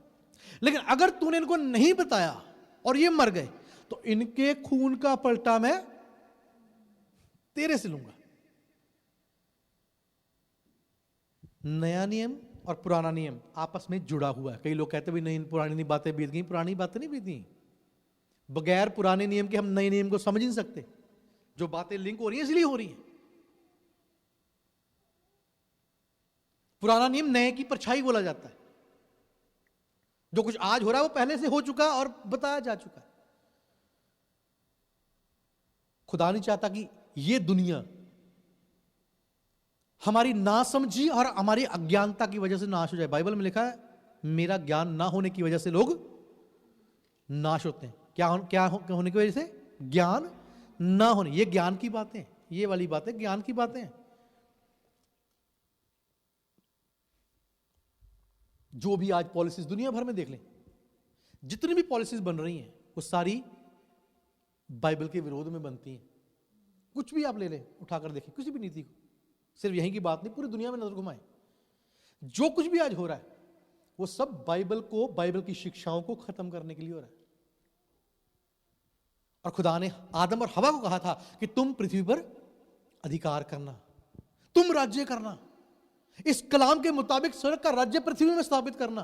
लेकिन अगर तूने इनको नहीं बताया और ये मर गए, तो इनके खून का पलटा मैं तेरे से लूंगा। नया नियम और पुराना नियम आपस में जुड़ा हुआ है। कई लोग कहते भी नहीं, पुरानी बातें बीत गई। पुरानी बातें नहीं बीती, बगैर पुराने नियम के हम नए नियम को समझ नहीं सकते। जो बातें लिंक हो रही हैं इसलिए हो रही हैं। पुराना नियम नए की परछाई बोला जाता है। जो कुछ आज हो रहा है वो पहले से हो चुका और बताया जा चुका है। खुदा नहीं चाहता कि ये दुनिया हमारी नासमझी और हमारी अज्ञानता की वजह से नाश हो जाए। बाइबल में लिखा है, मेरा ज्ञान ना होने की वजह से लोग नाश होते हैं। क्या होने की वजह से? ज्ञान ना होने। ये ज्ञान की बातें, ये वाली बातें ज्ञान की बातें हैं। जो भी आज पॉलिसीज दुनिया भर में देख लें, जितनी भी पॉलिसीज बन रही हैं वो सारी बाइबल के विरोध में बनती हैं। कुछ भी आप ले लें, उठाकर देखें किसी भी नीति को, सिर्फ यहीं की बात नहीं, पूरी दुनिया में नजर घुमाएं। जो कुछ भी आज हो रहा है वो सब बाइबल की शिक्षाओं को खत्म करने के लिए हो रहा है। और खुदा ने आदम और हवा को कहा था कि तुम पृथ्वी पर अधिकार करना, तुम राज्य करना, इस कलाम के मुताबिक स्वर्ग का राज्य पृथ्वी में स्थापित करना।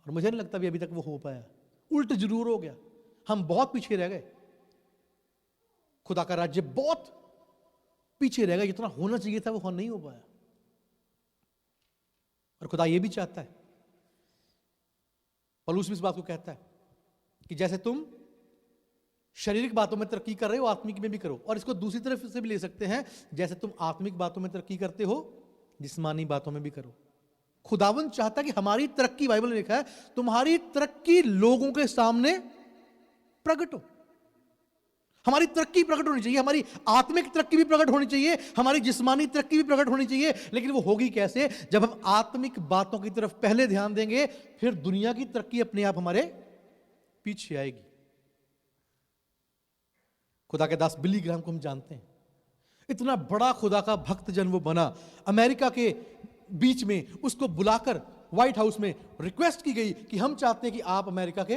और मुझे नहीं लगता भी अभी तक वो हो पाया, उल्ट जरूर हो गया। हम बहुत पीछे रह गए, खुदा का राज्य बहुत पीछे रह गया। जितना होना चाहिए था वो नहीं हो पाया। और खुदा ये भी चाहता है, पौलुस भी इस बात को कहता है कि जैसे तुम शारीरिक बातों में तरक्की कर रहे हो, आत्मिक में भी करो। और इसको दूसरी तरफ से भी ले सकते हैं, जैसे तुम आत्मिक बातों में तरक्की करते हो, जिस्मानी बातों में भी करो। खुदावंद चाहता है कि हमारी तरक्की, बाइबल में लिखा है, तुम्हारी तरक्की लोगों के सामने प्रकट हो। हमारी तरक्की प्रकट होनी चाहिए, हमारी आत्मिक तरक्की भी प्रकट होनी चाहिए, हमारी जिस्मानी तरक्की भी प्रकट होनी चाहिए। लेकिन वो होगी कैसे? जब हम आत्मिक बातों की तरफ पहले ध्यान देंगे, फिर दुनिया की तरक्की अपने आप हमारे पीछे आएगी। खुदा के दास बिली ग्राहम को हम जानते हैं, इतना बड़ा खुदा का भक्त जन वो बना। अमेरिका के बीच में उसको बुलाकर व्हाइट हाउस में रिक्वेस्ट की गई कि हम चाहते हैं कि आप अमेरिका के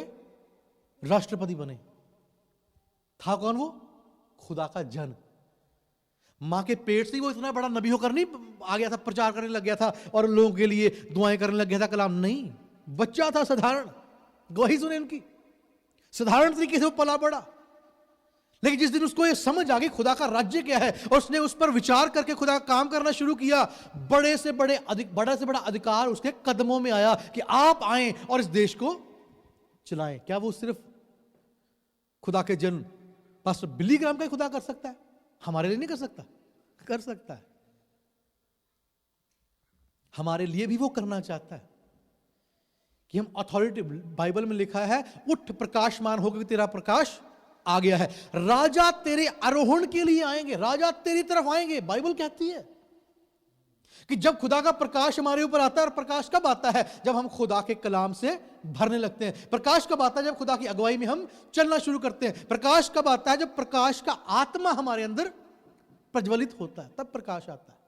राष्ट्रपति बने। था कौन वो? खुदा का जन। मां के पेट से वो इतना बड़ा नबी होकर नहीं आ गया था, प्रचार करने लग गया था और लोगों के लिए दुआएं करने लग गया था, कलाम नहीं। बच्चा था साधारण, गवाही सुने उनकी, साधारण तरीके से वो पला बड़ा। लेकिन जिस दिन उसको ये समझ आ गई खुदा का राज्य क्या है, और उसने उस पर विचार करके खुदा का काम करना शुरू किया, बड़े से बड़ा अधिकार उसके कदमों में आया कि आप आए और इस देश को चलाएं। क्या वो सिर्फ खुदा के जन पास्टर बिली ग्राहम का ही खुदा कर सकता है? हमारे लिए नहीं कर सकता? कर सकता है। हमारे लिए भी वो करना चाहता है कि हम अथॉरिटी, बाइबल में लिखा है, उठ प्रकाशमान हो क्योंकि तेरा प्रकाश आ गया है। राजा तेरे आरोहण के लिए आएंगे, राजा तेरी तरफ आएंगे। बाइबल कहती है कि जब खुदा का प्रकाश हमारे ऊपर आता है, और प्रकाश कब आता है? जब हम खुदा के कलाम से भरने लगते हैं। प्रकाश कब आता है? जब खुदा की अगुवाई में हम चलना शुरू करते हैं। प्रकाश कब आता है? जब प्रकाश का आत्मा हमारे अंदर प्रज्वलित होता है, तब प्रकाश आता है।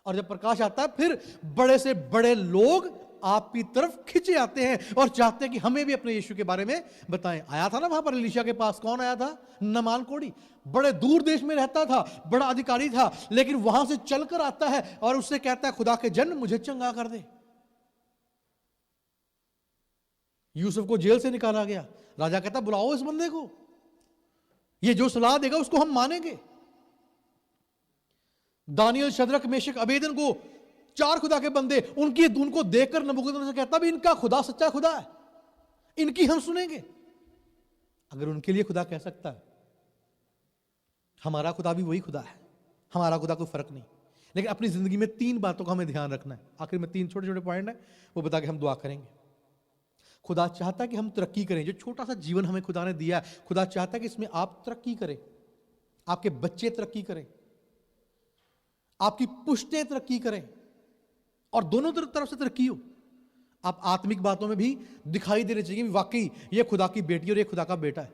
और जब प्रकाश आता है, फिर बड़े से बड़े लोग आपकी तरफ खिंचे आते हैं और चाहते हैं कि हमें भी अपने यीशु के बारे में बताएं। आया था ना वहां पर एलीशा के पास, कौन आया था? नमान कोढ़ी। बड़े दूर देश में रहता था, बड़ा अधिकारी था, लेकिन वहां से चलकर आता है और उससे कहता है, खुदा के जन मुझे चंगा कर दे। यूसुफ को जेल से निकाला गया, राजा कहता बुलाओ इस बंदे को, ये जो सलाह देगा उसको हम मानेंगे। दानियल, शद्रक, मेशक, अबेदन को, चार खुदा के बंदे, उनको देखकर नबूकदनेस्सर कहता भी इनका खुदा सच्चा खुदा है, इनकी हम सुनेंगे। अगर उनके लिए खुदा कह सकता है, हमारा खुदा भी वही खुदा है, हमारा खुदा कोई फर्क नहीं। लेकिन अपनी जिंदगी में तीन बातों का हमें ध्यान रखना है। आखिर में तीन छोटे छोटे पॉइंट है, वो बता के हम दुआ करेंगे। खुदा चाहता है कि हम तरक्की करें। जो छोटा सा जीवन हमें खुदा ने दिया है, खुदा चाहता है कि इसमें आप तरक्की करें, आपके बच्चे तरक्की करें, आपकी पुश्तें तरक्की करें, और दोनों तरफ से तरक्की हो। आप आत्मिक बातों में भी दिखाई देने चाहिए कि वाकई ये खुदा की बेटी और ये खुदा का बेटा है।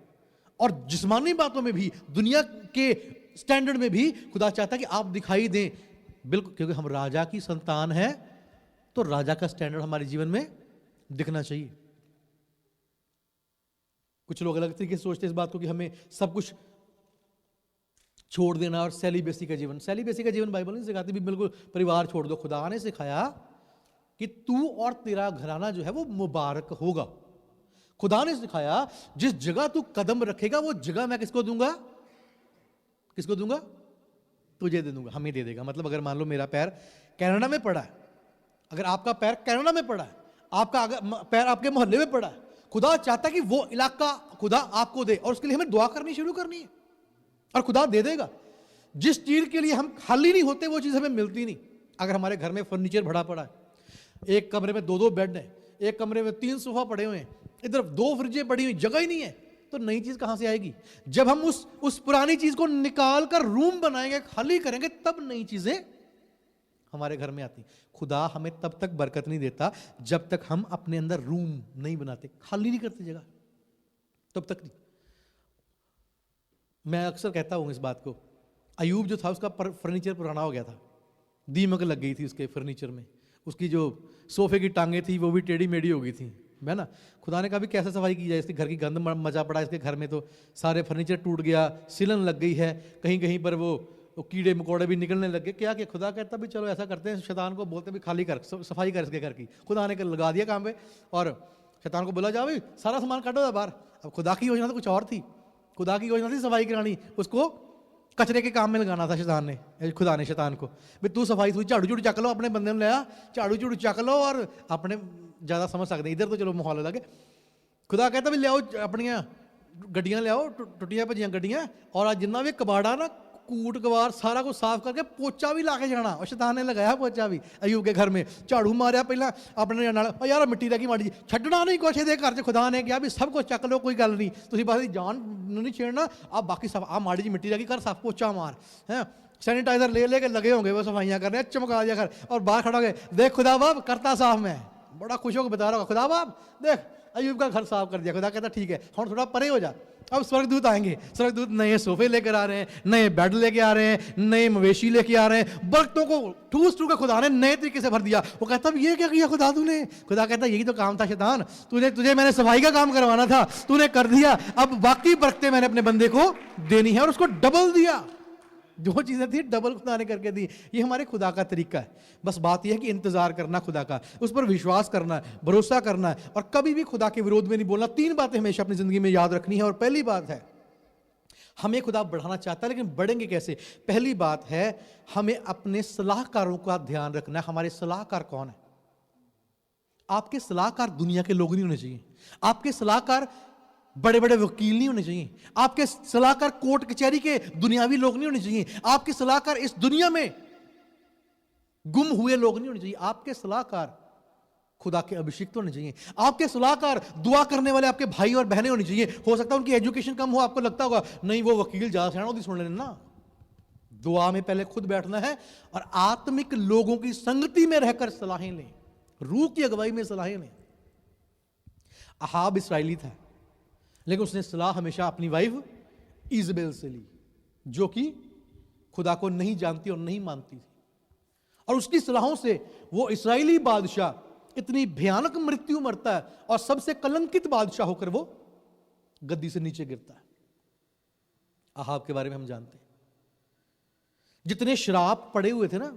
और जिस्मानी बातों में भी, दुनिया के स्टैंडर्ड में भी खुदा चाहता है कि आप दिखाई दें, बिल्कुल, क्योंकि हम राजा की संतान हैं, तो राजा का स्टैंडर्ड हमारे जीवन में दिखना चाहिए। कुछ लोग अलग तरीके से सोचते हैं इस बात को कि हमें सब कुछ छोड़ देना और सेलिबेसी का जीवन। सेलिबेसी का जीवन बाइबल नहीं सिखाती भी, बिल्कुल परिवार छोड़ दो। खुदा ने सिखाया कि तू और तेरा घराना जो है वो मुबारक होगा। खुदा ने सिखाया जिस जगह तू कदम रखेगा वो जगह मैं किसको दूंगा? किसको दूंगा? तुझे दे दूंगा, हमें दे देगा। मतलब अगर मान लो मेरा पैर कनाडा में पड़ा है, अगर आपका पैर कनाडा में पड़ा है, आपका पैर आपके मोहल्ले में पड़ा है, खुदा चाहता है कि वो इलाका खुदा आपको दे, और उसके लिए हमें दुआ करनी शुरू करनी है, और खुदा दे देगा। जिस चीज के लिए हम खाली नहीं होते वो चीज हमें मिलती नहीं। अगर हमारे घर में फर्नीचर भरा पड़ा है, एक कमरे में 2-2 बेड है, एक कमरे में 3 सोफा पड़े हुए हैं, इधर 2 फ्रिजें पड़ी हुई, जगह ही नहीं है, तो नई चीज कहां से आएगी? जब हम उस पुरानी चीज को निकाल कर रूम बनाएंगे, खाली करेंगे, तब नई चीजें हमारे घर में आती। खुदा हमें तब तक बरकत नहीं देता जब तक हम अपने अंदर रूम नहीं बनाते, खाली नहीं करते जगह, तब तक नहीं। मैं अक्सर कहता हूं इस बात को, अयूब जो था उसका फर्नीचर पुराना हो गया था, दीमक लग गई थी उसके फर्नीचर में, उसकी जो सोफे की टांगे थी वो भी टेढ़ी मेढ़ी हो गई थी, है ना। खुदा ने कहा भी कैसे सफाई की जाए, इसके घर की गंद मचा पड़ा, इसके घर में तो सारे फर्नीचर टूट गया, सिलन लग गई है, कहीं कहीं पर वो कीड़े मकोड़े भी निकलने लग गए। क्या खुदा कहता भी चलो ऐसा करते हैं, शैतान को बोलते भी खाली कर, सफाई कर इसके घर की। खुदा ने लगा दिया काम पे, और शैतान को बोला जाओ भाई सारा सामान काटो बाहर। अब खुदा की योजना तो कुछ और थी, खुदा की योजना थी सफाई करानी, उसको कचरे के काम में लगाना था शैतान ने, खुदा ने शैतान को भाई तू सफाई, तू झाड़ू चक लो, अपने बंदे ने लाया झाड़ू चक लो, और अपने ज़्यादा समझ सकते हैं, इधर तो चलो माहौल अलग है। खुदा कहता भी लियाओ अपनियां गड्डियां लियाओ, टुटियां भजियां गड्डियां, और आज जितना भी कबाड़ा ना कूट कबार सारा कुछ साफ करके पोचा भी ला के जाना। और शैतान ने लगाया पोचा भी अयूब के घर में, झाड़ू मारिया पहला अपने नाल, यार मिट्टी रह गई माड़ी जी, छड्डना नहीं कुछ ਇਹਦੇ घर च। खुदा ने कहा भी सब कुछ चक लो, कोई गल नहीं, तुम बस जान नहीं छेड़ना, आप बाकी सब आ माड़ी जी मिट्टी रह गई कर साफ, पोचा मार है, सैनिटाइजर ले के लगे होंगे वो सफाइयाँ करने, चमका दिया कर, और बाहर खड़ा हो गए, देख खुदा बाप करता साफ, मैं बड़ा खुश होकर बता रहा हूँ, खुदा बाप देख अयूब का घर साफ कर दिया। खुदा कहता ठीक है हम थोड़ा परे हो जा। अब स्वर्गदूत आएंगे, स्वर्गदूत नए सोफे लेकर आ रहे हैं, नए बेड लेके आ रहे हैं, नए मवेशी लेके आ रहे हैं, बर्तनों को ठूस ठूस के खुदा ने नए तरीके से भर दिया। वो कहता ये क्या किया खुदा तूने? खुदा कहता यही तो काम था शैतान, तुझे मैंने सफाई का काम करवाना था, तूने कर दिया, अब बाकी बरकतें मैंने अपने बंदे को देनी है, और उसको डबल दिया। जो चीजें थी डबल खुदा ने करके दी। ये हमारे खुदा का तरीका है। बस बात यह है कि इंतजार करना खुदा का, उस पर विश्वास करना है, भरोसा करना है, और कभी भी खुदा के विरोध में नहीं बोलना। 3 बातें हमेशा अपनी जिंदगी में याद रखनी है। और पहली बात है, हमें खुदा बढ़ाना चाहता है, लेकिन बढ़ेंगे कैसे? पहली बात है, हमें अपने सलाहकारों का ध्यान रखना है। हमारे सलाहकार कौन है? आपके सलाहकार दुनिया के लोग नहीं होने चाहिए, आपके सलाहकार बड़े बड़े वकील नहीं होने चाहिए, आपके सलाहकार कोर्ट कचहरी के दुनियावी लोग नहीं होने चाहिए, आपके सलाहकार इस दुनिया में गुम हुए लोग नहीं होने चाहिए। आपके सलाहकार खुदा के अभिषिक्त होने चाहिए। आपके सलाहकार दुआ करने वाले आपके भाई और बहनें होनी चाहिए। हो सकता है उनकी एजुकेशन कम हो, आपको लगता होगा नहीं वो वकील ज्यादा सियाना होती, सुन लेना। दुआ में पहले खुद बैठना है और आत्मिक लोगों की संगति में रहकर सलाहें लें, रूह की अगुवाई में सलाहें लें। अहाब इस्राएली था, लेकिन उसने सलाह हमेशा अपनी वाइफ इजबेल से ली, जो कि खुदा को नहीं जानती और नहीं मानती थी, और उसकी सलाहों से वो इस्राएली बादशाह इतनी भयानक मृत्यु मरता है और सबसे कलंकित बादशाह होकर वो गद्दी से नीचे गिरता है। अहाब के बारे में हम जानते हैं, जितने श्राप पड़े हुए थे ना,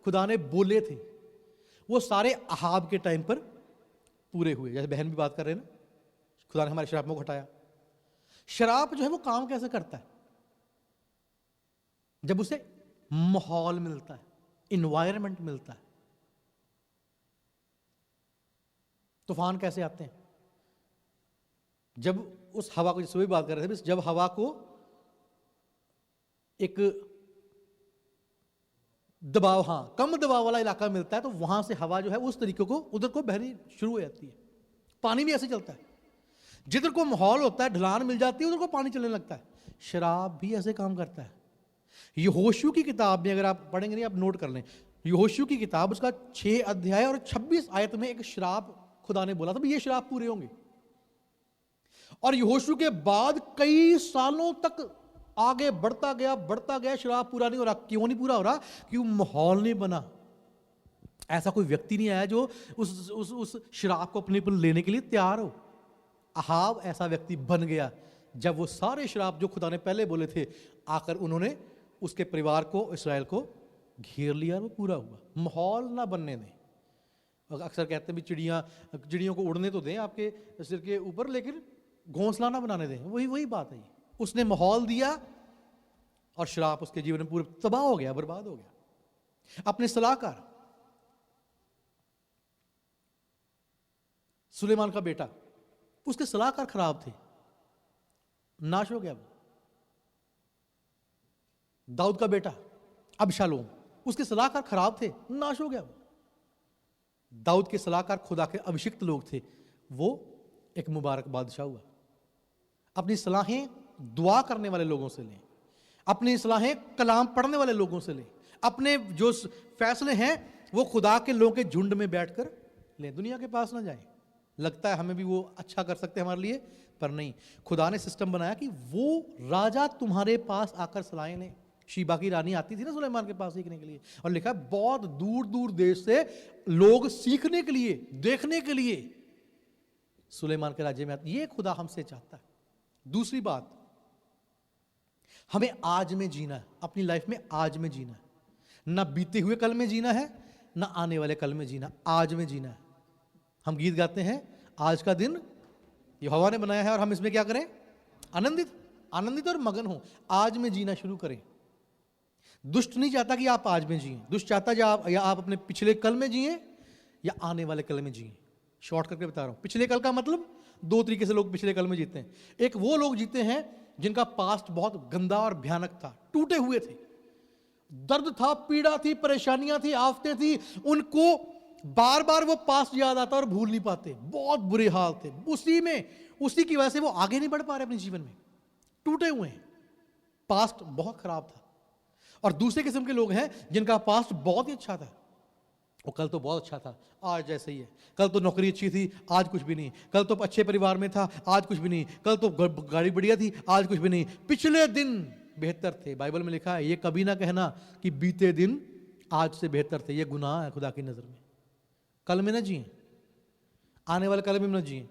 खुदा ने बोले थे, वो सारे अहाब के टाइम पर पूरे हुए। जैसे बहन भी बात कर रहे हैं ना, खुदा ने हमारे श्रापों को हटाया। शराब जो है वो काम कैसे करता है? जब उसे माहौल मिलता है, इन्वायरमेंट मिलता है। तूफान कैसे आते हैं? जब उस हवा को, जिससे भी बात कर रहे थे, जब हवा को एक दबाव, कम दबाव वाला इलाका मिलता है, तो वहां से हवा जो है उस तरीके को उधर को बहनी शुरू हो जाती है। पानी भी ऐसे चलता है, जिधर को माहौल होता है, ढलान मिल जाती है, उधर को पानी चलने लगता है। शराब भी ऐसे काम करता है। यहोशू की किताब में अगर आप पढ़ेंगे, नहीं आप नोट कर लें, यहोशू की किताब उसका 6 अध्याय और 26 आयत में एक श्राप खुदा ने बोला था, ये श्राप पूरे होंगे। और यहोशू के बाद कई सालों तक आगे बढ़ता गया, शराब पूरा नहीं हो रहा। क्यों नहीं पूरा हो रहा? क्यों? माहौल नहीं बना। ऐसा कोई व्यक्ति नहीं आया जो उस शराब को अपने पर लेने के लिए तैयार हो। अहाब ऐसा व्यक्ति बन गया जब वो सारे शराब जो खुदा ने पहले बोले थे आकर उन्होंने उसके परिवार को, इसराइल को घेर लिया, वो पूरा हुआ। माहौल ना बनने दें। अक्सर कहते हैं भी चिड़ियों को उड़ने तो दें आपके सिर के ऊपर, लेकिन घोंसला ना बनाने दें। वही बात है। उसने माहौल दिया और शराब उसके जीवन में पूरे तबाह हो गया, बर्बाद हो गया। अपने सलाहकार सुलेमान का बेटा, उसके सलाहकार खराब थे, नाश हो गया वो। दाऊद का बेटा अबशालोम, उसके सलाहकार खराब थे, नाश हो गया वो। दाऊद के सलाहकार खुदा के अभिषिक्त लोग थे, वो एक मुबारक बादशाह हुआ। अपनी सलाहें दुआ करने वाले लोगों से लें, अपनी सलाहें कलाम पढ़ने वाले लोगों से लें, अपने जो फैसले हैं वो खुदा के लोगों के झुंड में बैठकर लें, दुनिया के पास ना जाएं। लगता है हमें भी वो अच्छा कर सकते हैं हमारे लिए, पर नहीं। खुदा ने सिस्टम बनाया कि वो राजा तुम्हारे पास आकर सलाहें लें। शीबा की रानी आती थी ना सुलेमान के पास सीखने के लिए, और लिखा है बहुत दूर दूर देश से लोग सीखने के लिए, देखने के लिए सुलेमान के राज्य में आते। ये खुदा हमसे चाहता है। दूसरी बात, हमें आज में जीना है, अपनी लाइफ में आज में जीना है। ना बीते हुए कल में जीना है, ना आने वाले कल में जीना, आज में जीना है। हम गीत गाते हैं, आज का दिन यहोवा ने बनाया है और हम इसमें क्या करें? आनंदित और मगन हो। आज में जीना शुरू करें। दुष्ट नहीं चाहता कि आप आज में जिए, दुष्ट चाहता या आप अपने पिछले कल में जिए या आने वाले कल में जिए। शॉर्ट करके बता रहा हूं। पिछले कल का मतलब दो तरीके से लोग पिछले कल में जीते हैं। एक वो लोग जीते हैं जिनका पास्ट बहुत गंदा और भयानक था, टूटे हुए थे, दर्द था, पीड़ा थी, परेशानियां थी, आफतें थी, उनको बार बार वो पास्ट याद आता और भूल नहीं पाते, बहुत बुरे हाल थे। उसी की वजह से वो आगे नहीं बढ़ पा रहे अपने जीवन में, टूटे हुए हैं, पास्ट बहुत खराब था। और दूसरे किस्म के लोग हैं जिनका पास्ट बहुत ही अच्छा था। वो कल तो बहुत अच्छा था, आज जैसे ही है। कल तो नौकरी अच्छी थी, आज कुछ भी नहीं। कल तो अच्छे परिवार में था, आज कुछ भी नहीं। कल तो गाड़ी बढ़िया थी, आज कुछ भी नहीं। पिछले दिन बेहतर थे। बाइबल में लिखा है, ये कभी ना कहना कि बीते दिन आज से बेहतर थे। ये गुनाह है खुदा की नजर में। कल में ना जिए, आने वाले कल में ना जिए।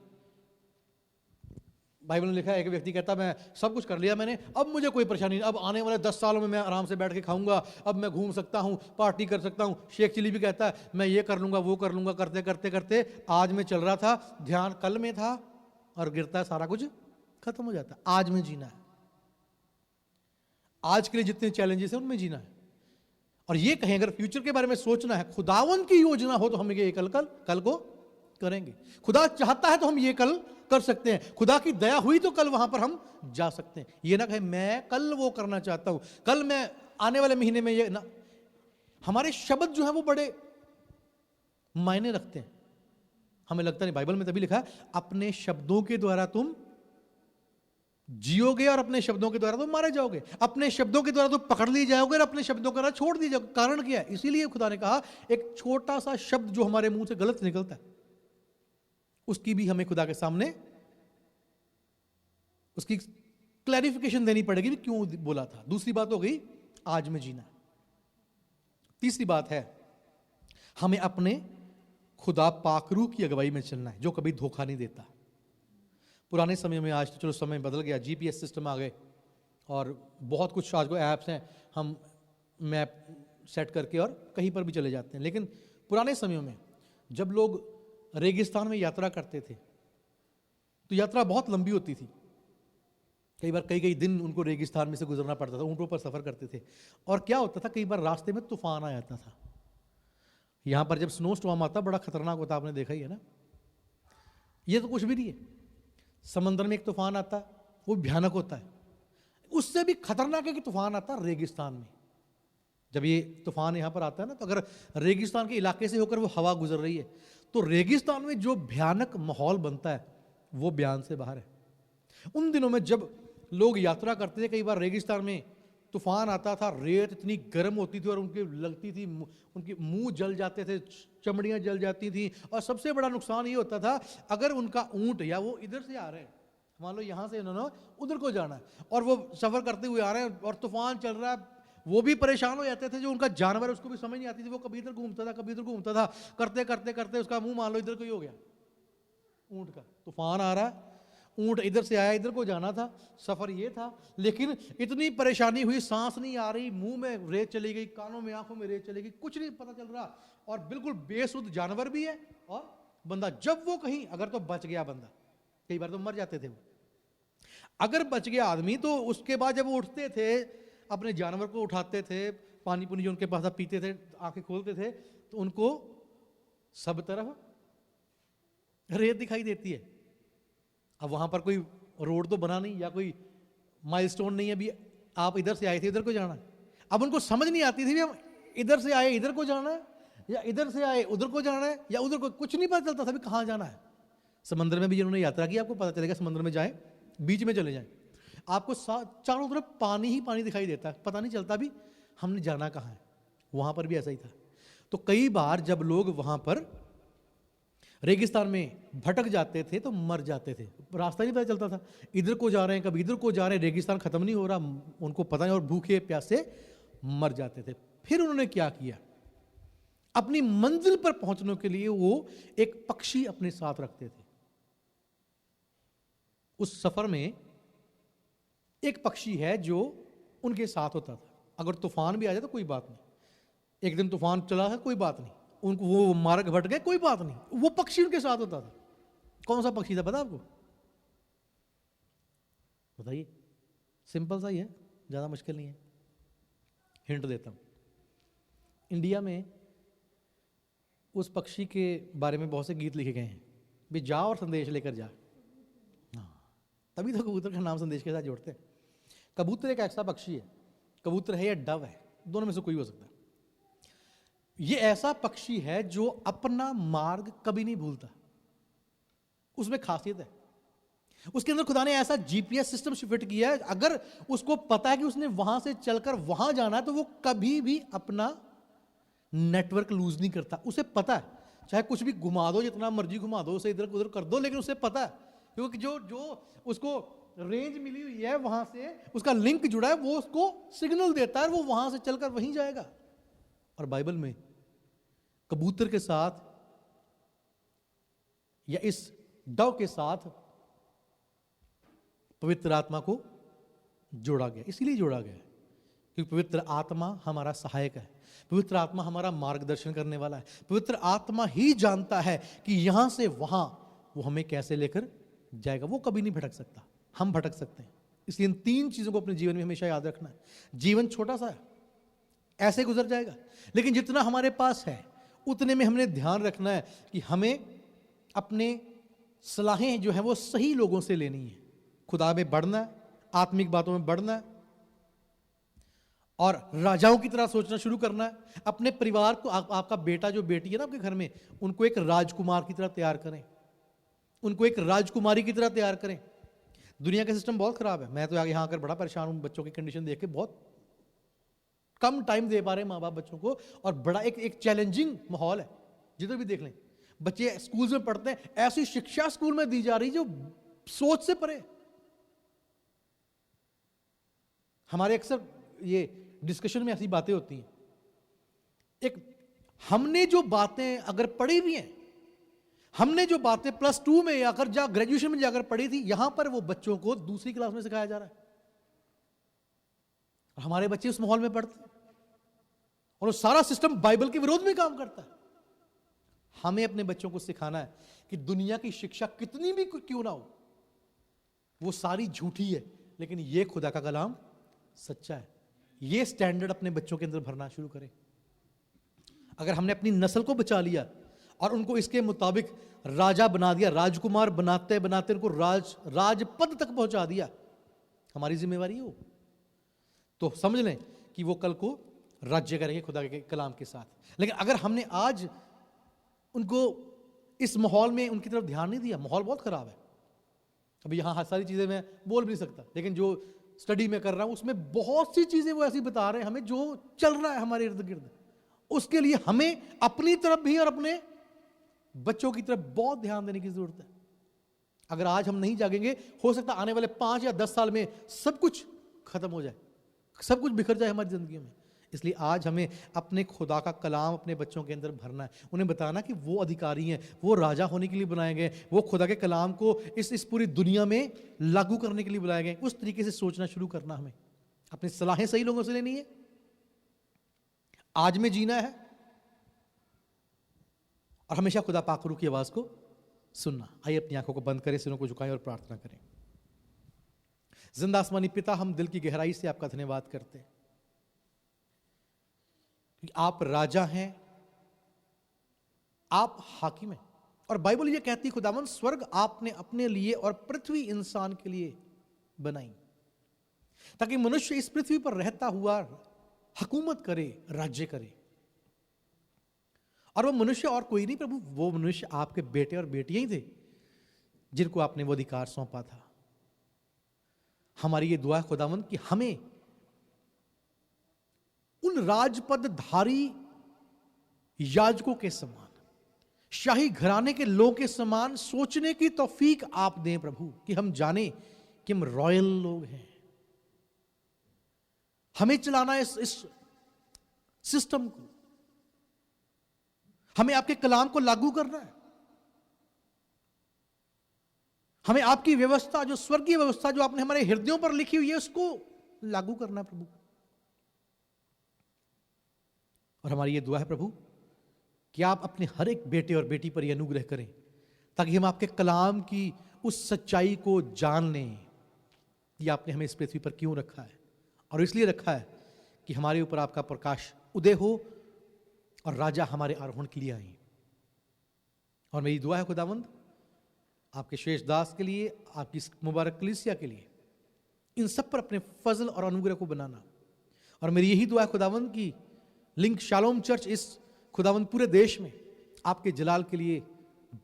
बाइबल में लिखा है, एक व्यक्ति कहता मैं सब कुछ कर लिया मैंने, अब मुझे कोई परेशानी नहीं, अब आने वाले 10 सालों में मैं आराम से बैठ के खाऊंगा, अब मैं घूम सकता हूं, पार्टी कर सकता हूं। शेख चिली भी कहता है मैं ये कर लूंगा, वो कर लूंगा। करते करते करते आज में चल रहा था, ध्यान कल में था, और गिरता है, सारा कुछ खत्म हो जाता है। आज में जीना है, आज के लिए जितने चैलेंजेस हैं उनमें जीना है। और ये कहें अगर फ्यूचर के बारे में सोचना है, खुदावन की योजना हो तो हम ये कल को करेंगे। खुदा चाहता है तो हम ये कल कर सकते हैं। खुदा की दया हुई तो कल वहां पर हम जा सकते हैं। ये ना कहे मैं कल वो करना चाहता हूं, कल मैं आने वाले महीने में ये ना। हमारे शब्द जो है वो बड़े मायने रखते हैं। हमें लगता नहीं, बाइबल में तभी लिखा है अपने शब्दों के द्वारा तुम जियोगे और अपने शब्दों के द्वारा तुम मारे जाओगे। अपने शब्दों के द्वारा तुम पकड़ लिए जाओगे और अपने शब्दों के द्वारा छोड़ दिए जाओगे। कारण क्या है? इसीलिए खुदा ने कहा एक छोटा सा शब्द जो हमारे मुंह से गलत निकलता है उसकी भी हमें खुदा के सामने उसकी क्लैरिफिकेशन देनी पड़ेगी कि क्यों बोला था। दूसरी बात हो गई आज में जीना। तीसरी बात है हमें अपने खुदा पाकरू की अगुवाई में चलना है जो कभी धोखा नहीं देता। पुराने समय में, आज तो चलो समय बदल गया, जीपीएस सिस्टम आ गए और बहुत कुछ आज को ऐप्स हैं, हम मैप सेट करके और कहीं पर भी चले जाते हैं। लेकिन पुराने समयों में जब लोग रेगिस्तान में यात्रा करते थे तो यात्रा बहुत लंबी होती थी। कई बार कई दिन उनको रेगिस्तान में से गुजरना पड़ता था, ऊंटों पर सफर करते थे। और क्या होता था, कई बार रास्ते में तूफान आ जाता था। यहां पर जब स्नो स्टॉर्म आता बड़ा खतरनाक होता, आपने देखा ही है ना। ये तो कुछ भी नहीं है, समंदर में एक तूफान आता है वो भयानक होता है। उससे भी खतरनाक है कि तूफान आता है रेगिस्तान में। जब ये तूफान यहां पर आता है ना, तो अगर रेगिस्तान के इलाके से होकर वो हवा गुजर रही है तो रेगिस्तान में जो भयानक माहौल बनता है वो बयान से बाहर है। उन दिनों में जब लोग यात्रा करते थे, कई बार रेगिस्तान में तूफान आता था, रेत इतनी गर्म होती थी और उनकी लगती थी, उनके मुंह जल जाते थे, चमड़ियां जल जाती थी। और सबसे बड़ा नुकसान ये होता था अगर उनका ऊंट या वो इधर से आ रहे हैं, मान लो यहाँ से उन्होंने उधर को जाना है और वो सफर करते हुए आ रहे हैं और तूफान चल रहा है, वो भी परेशान हो जाते थे। जो उनका जानवर है उसको भी समझ नहीं आती थी, वो कभी इधर घूमता था कभी इधर घूमता था, करते करते करते उसका मुंह मान लो इधर को ही हो गया ऊंट का। तूफान आ रहा है, ऊंट इधर से आया, इधर को जाना था, सफर ये था, लेकिन इतनी परेशानी हुई, सांस नहीं आ रही, मुंह में रेत चली गई, कानों में आंखों में रेत चली गई, कुछ नहीं पता चल रहा, और बिल्कुल बेसुध जानवर भी है और बंदा। जब वो कहीं अगर तो बच गया बंदा, कई बार तो मर जाते थे वो, अगर बच गया आदमी तो उसके बाद जब वो उठते थे अपने जानवर को उठाते थे, पानी पुनी जो उनके पास था पीते थे, आंखें खोलते थे, तो उनको सब तरफ रेत दिखाई देती है। अब वहां पर कोई रोड तो बना नहीं या कोई माइलस्टोन नहीं है, अभी आप इधर से आए थे इधर को जाना है। अब उनको समझ नहीं आती थी भी हम इधर से आए इधर को जाना है या इधर से आए उधर को जाना है या उधर को, कुछ नहीं पता चलता था भी कहाँ जाना है। समंदर में भी जिन्होंने यात्रा की आपको पता चलेगा, समुद्र में जाए बीच में चले जाएं, आपको चारों तरफ पानी ही पानी दिखाई देता है, पता नहीं चलता भी हमने जाना कहाँ है। वहां पर भी ऐसा ही था। तो कई बार जब लोग वहां पर रेगिस्तान में भटक जाते थे तो मर जाते थे, रास्ता नहीं पता चलता था, इधर को जा रहे हैं कभी इधर को जा रहे हैं, रेगिस्तान खत्म नहीं हो रहा, उनको पता नहीं, और भूखे प्यासे मर जाते थे। फिर उन्होंने क्या किया, अपनी मंजिल पर पहुंचने के लिए वो एक पक्षी अपने साथ रखते थे। उस सफर में एक पक्षी है जो उनके साथ होता था। अगर तूफान भी आ जाए तो कोई बात नहीं, एक दिन तूफान चला है कोई बात नहीं, उनको वो मार्ग भट गए कोई बात नहीं, वो पक्षी उनके साथ होता था। कौन सा पक्षी था पता आपको? बताइए, सिंपल सा ही है, ज्यादा मुश्किल नहीं है। हिंट देता हूं, इंडिया में उस पक्षी के बारे में बहुत से गीत लिखे गए हैं, भी जा और संदेश लेकर जा। तभी तो कबूतर का नाम संदेश के साथ जोड़ते हैं। कबूतर एक ऐसा पक्षी है, कबूतर है या डव है, दोनों में से कोई हो सकता है। ये ऐसा पक्षी है जो अपना मार्ग कभी नहीं भूलता, उसमें खासियत है। उसके अंदर खुदा ने ऐसा जीपीएस सिस्टम फिट किया है, अगर उसको पता है कि उसने वहां से चलकर वहां जाना है तो वो कभी भी अपना नेटवर्क लूज नहीं करता। उसे पता है, चाहे कुछ भी घुमा दो, जितना मर्जी घुमा दो, उसे इधर उधर कर दो, लेकिन उसे पता है, क्योंकि जो उसको रेंज मिली हुई है, वहां से उसका लिंक जुड़ा है, वो उसको सिग्नल देता है, वो वहां से चलकर वहीं जाएगा। और बाइबल में कबूतर के साथ या इस डव के साथ पवित्र आत्मा को जोड़ा गया, इसीलिए जोड़ा गया क्योंकि पवित्र आत्मा हमारा सहायक है, पवित्र आत्मा हमारा मार्गदर्शन करने वाला है। पवित्र आत्मा ही जानता है कि यहां से वहां वो हमें कैसे लेकर जाएगा, वो कभी नहीं भटक सकता, हम भटक सकते हैं। इसलिए इन तीन चीजों को अपने जीवन में हमेशा याद रखना है। जीवन छोटा सा है, ऐसे गुजर जाएगा, लेकिन जितना हमारे पास है उतने में हमने ध्यान रखना है कि हमें अपने सलाहें जो है वो सही लोगों से लेनी है, खुदा में बढ़ना है, आत्मिक बातों में बढ़ना है और राजाओं की तरह सोचना शुरू करना है। अपने परिवार को, आपका बेटा जो बेटी है ना आपके घर में, उनको एक राजकुमार की तरह तैयार करें, उनको एक राजकुमारी की तरह तैयार करें। दुनिया का सिस्टम बहुत खराब है, मैं तो यहाँ आकर बड़ा परेशान हूँ, बच्चों की कंडीशन देख के बहुत कम टाइम दे पा रहे माँ बाप बच्चों को, और बड़ा एक चैलेंजिंग माहौल है। जिधर भी देख लें बच्चे स्कूल में पढ़ते हैं, ऐसी शिक्षा स्कूल में दी जा रही जो सोच से परे। हमारे अक्सर ये डिस्कशन में ऐसी बातें होती हैं, एक हमने जो बातें अगर पढ़ी भी हैं, हमने जो बातें +2 में या अगर ग्रेजुएशन में जाकर पढ़ी थी, यहां पर वो बच्चों को दूसरी क्लास में सिखाया जा रहा है। हमारे बच्चे उस माहौल में पढ़ते हैं और वो सारा सिस्टम बाइबल के विरोध में काम करता है। हमें अपने बच्चों को सिखाना है कि दुनिया की शिक्षा कितनी भी क्यों ना हो, वो सारी झूठी है, लेकिन ये खुदा का कलाम सच्चा है। ये स्टैंडर्ड अपने बच्चों के अंदर भरना शुरू करें। अगर हमने अपनी नस्ल को बचा लिया और उनको इसके मुताबिक राजा बना दिया, राजकुमार बनाते बनाते उनको राजपद तक पहुंचा दिया, हमारी जिम्मेवारी है वो, तो समझ लें कि वो कल को राज्य करेंगे खुदा के कलाम के साथ। लेकिन अगर हमने आज उनको इस माहौल में उनकी तरफ ध्यान नहीं दिया, माहौल बहुत खराब है। अभी यहाँ सारी चीजें मैं बोल भी नहीं सकता, लेकिन जो स्टडी में कर रहा हूं उसमें बहुत सी चीजें वो ऐसी बता रहे हैं हमें जो चल रहा है हमारे इर्द गिर्द। उसके लिए हमें अपनी तरफ भी और अपने बच्चों की तरफ बहुत ध्यान देने की जरूरत है। अगर आज हम नहीं जागेंगे, हो सकता है आने वाले 5 या 10 साल में सब कुछ खत्म हो जाए, सब कुछ बिखर जाए हमारी जिंदगी में। इसलिए आज हमें अपने खुदा का कलाम अपने बच्चों के अंदर भरना है, उन्हें बताना कि वो अधिकारी हैं, वो राजा होने के लिए बनाए गए, वो खुदा के कलाम को इस पूरी दुनिया में लागू करने के लिए बुलाए गए। उस तरीके से सोचना शुरू करना, हमें अपनी सलाहें सही लोगों से लेनी है, आज में जीना है और हमेशा खुदा पाकरू की आवाज को सुनना। आइए अपनी आंखों को बंद करें, सिरों को झुकाएं और प्रार्थना करें। जिंदा आसमानी पिता, हम दिल की गहराई से आपका धन्यवाद करते हैं कि आप राजा हैं, आप हाकिम हैं। और बाइबल ये कहती है खुदावन स्वर्ग आपने अपने लिए और पृथ्वी इंसान के लिए बनाई, ताकि मनुष्य इस पृथ्वी पर रहता हुआ हुकूमत करे, राज्य करे। और वो मनुष्य और कोई नहीं प्रभु, वो मनुष्य आपके बेटे और बेटियां ही थे जिनको आपने वो अधिकार सौंपा था। हमारी ये दुआ है खुदावंद कि हमें उन राजपदधारी याजकों के समान, शाही घराने के लोग के समान सोचने की तौफीक आप दें प्रभु, कि हम जाने कि हम रॉयल लोग हैं। हमें चलाना इस सिस्टम को, हमें आपके कलाम को लागू करना है, हमें आपकी व्यवस्था, जो स्वर्गीय व्यवस्था जो आपने हमारे हृदयों पर लिखी हुई है, उसको लागू करना है प्रभु। और हमारी ये दुआ है प्रभु कि आप अपने हर एक बेटे और बेटी पर यह अनुग्रह करें, ताकि हम आपके कलाम की उस सच्चाई को जान लें कि आपने हमें इस पृथ्वी पर क्यों रखा है। और इसलिए रखा है कि हमारे ऊपर आपका प्रकाश उदय हो और राजा हमारे आरोहण के लिए आए। और मेरी दुआ है खुदावंद, आपके शेष दास के लिए, आपकी मुबारक कलीसिया के लिए, इन सब पर अपने फजल और अनुग्रह को बनाना। और मेरी यही दुआ है खुदावंद की लिंक शालोम चर्च इस खुदावंद पूरे देश में आपके जलाल के लिए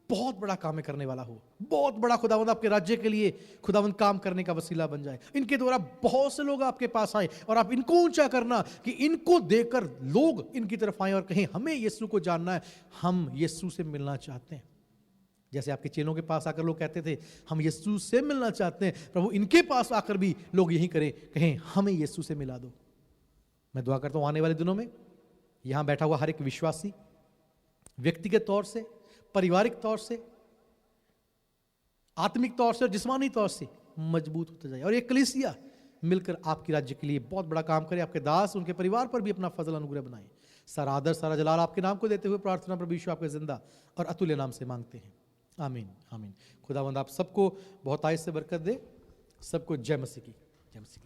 बहुत बड़ा काम करने वाला हो, बहुत बड़ा खुदावंद आपके राज्य के लिए खुदावंद काम करने का वसीला बन जाए। इनके द्वारा बहुत से लोग आपके पास आए और आप इनको ऊंचा करना कि इनको देखकर लोग इनकी तरफ आए और कहें हमें यीशु को जानना है, हम यीशु से मिलना चाहते हैं। जैसे आपके चेलों के पास आकर लोग कहते थे हम यीशु से मिलना चाहते हैं, प्रभु इनके पास आकर भी लोग यही करें, कहें हमें यीशु से मिला दो। मैं दुआ करता हूं आने वाले दिनों में यहां बैठा हुआ हर एक विश्वासी व्यक्तिगत तौर से, पारिवारिक तौर से, आत्मिक तौर से और जिस्मानी तौर से मजबूत होता जाए और ये कलीसिया मिलकर आपके राज्य के लिए बहुत बड़ा काम करे। आपके दास उनके परिवार पर भी अपना फजल अनुग्रह बनाए। सारा आदर सारा जलाल आपके नाम को देते हुए प्रार्थना प्रभु यीशु आपके जिंदा और अतुल्य नाम से मांगते हैं, आमीन आमीन। खुदावंद आप सबको बहुत आयत से बरकत दे। सबको जय मसीह की, जय मसीह की।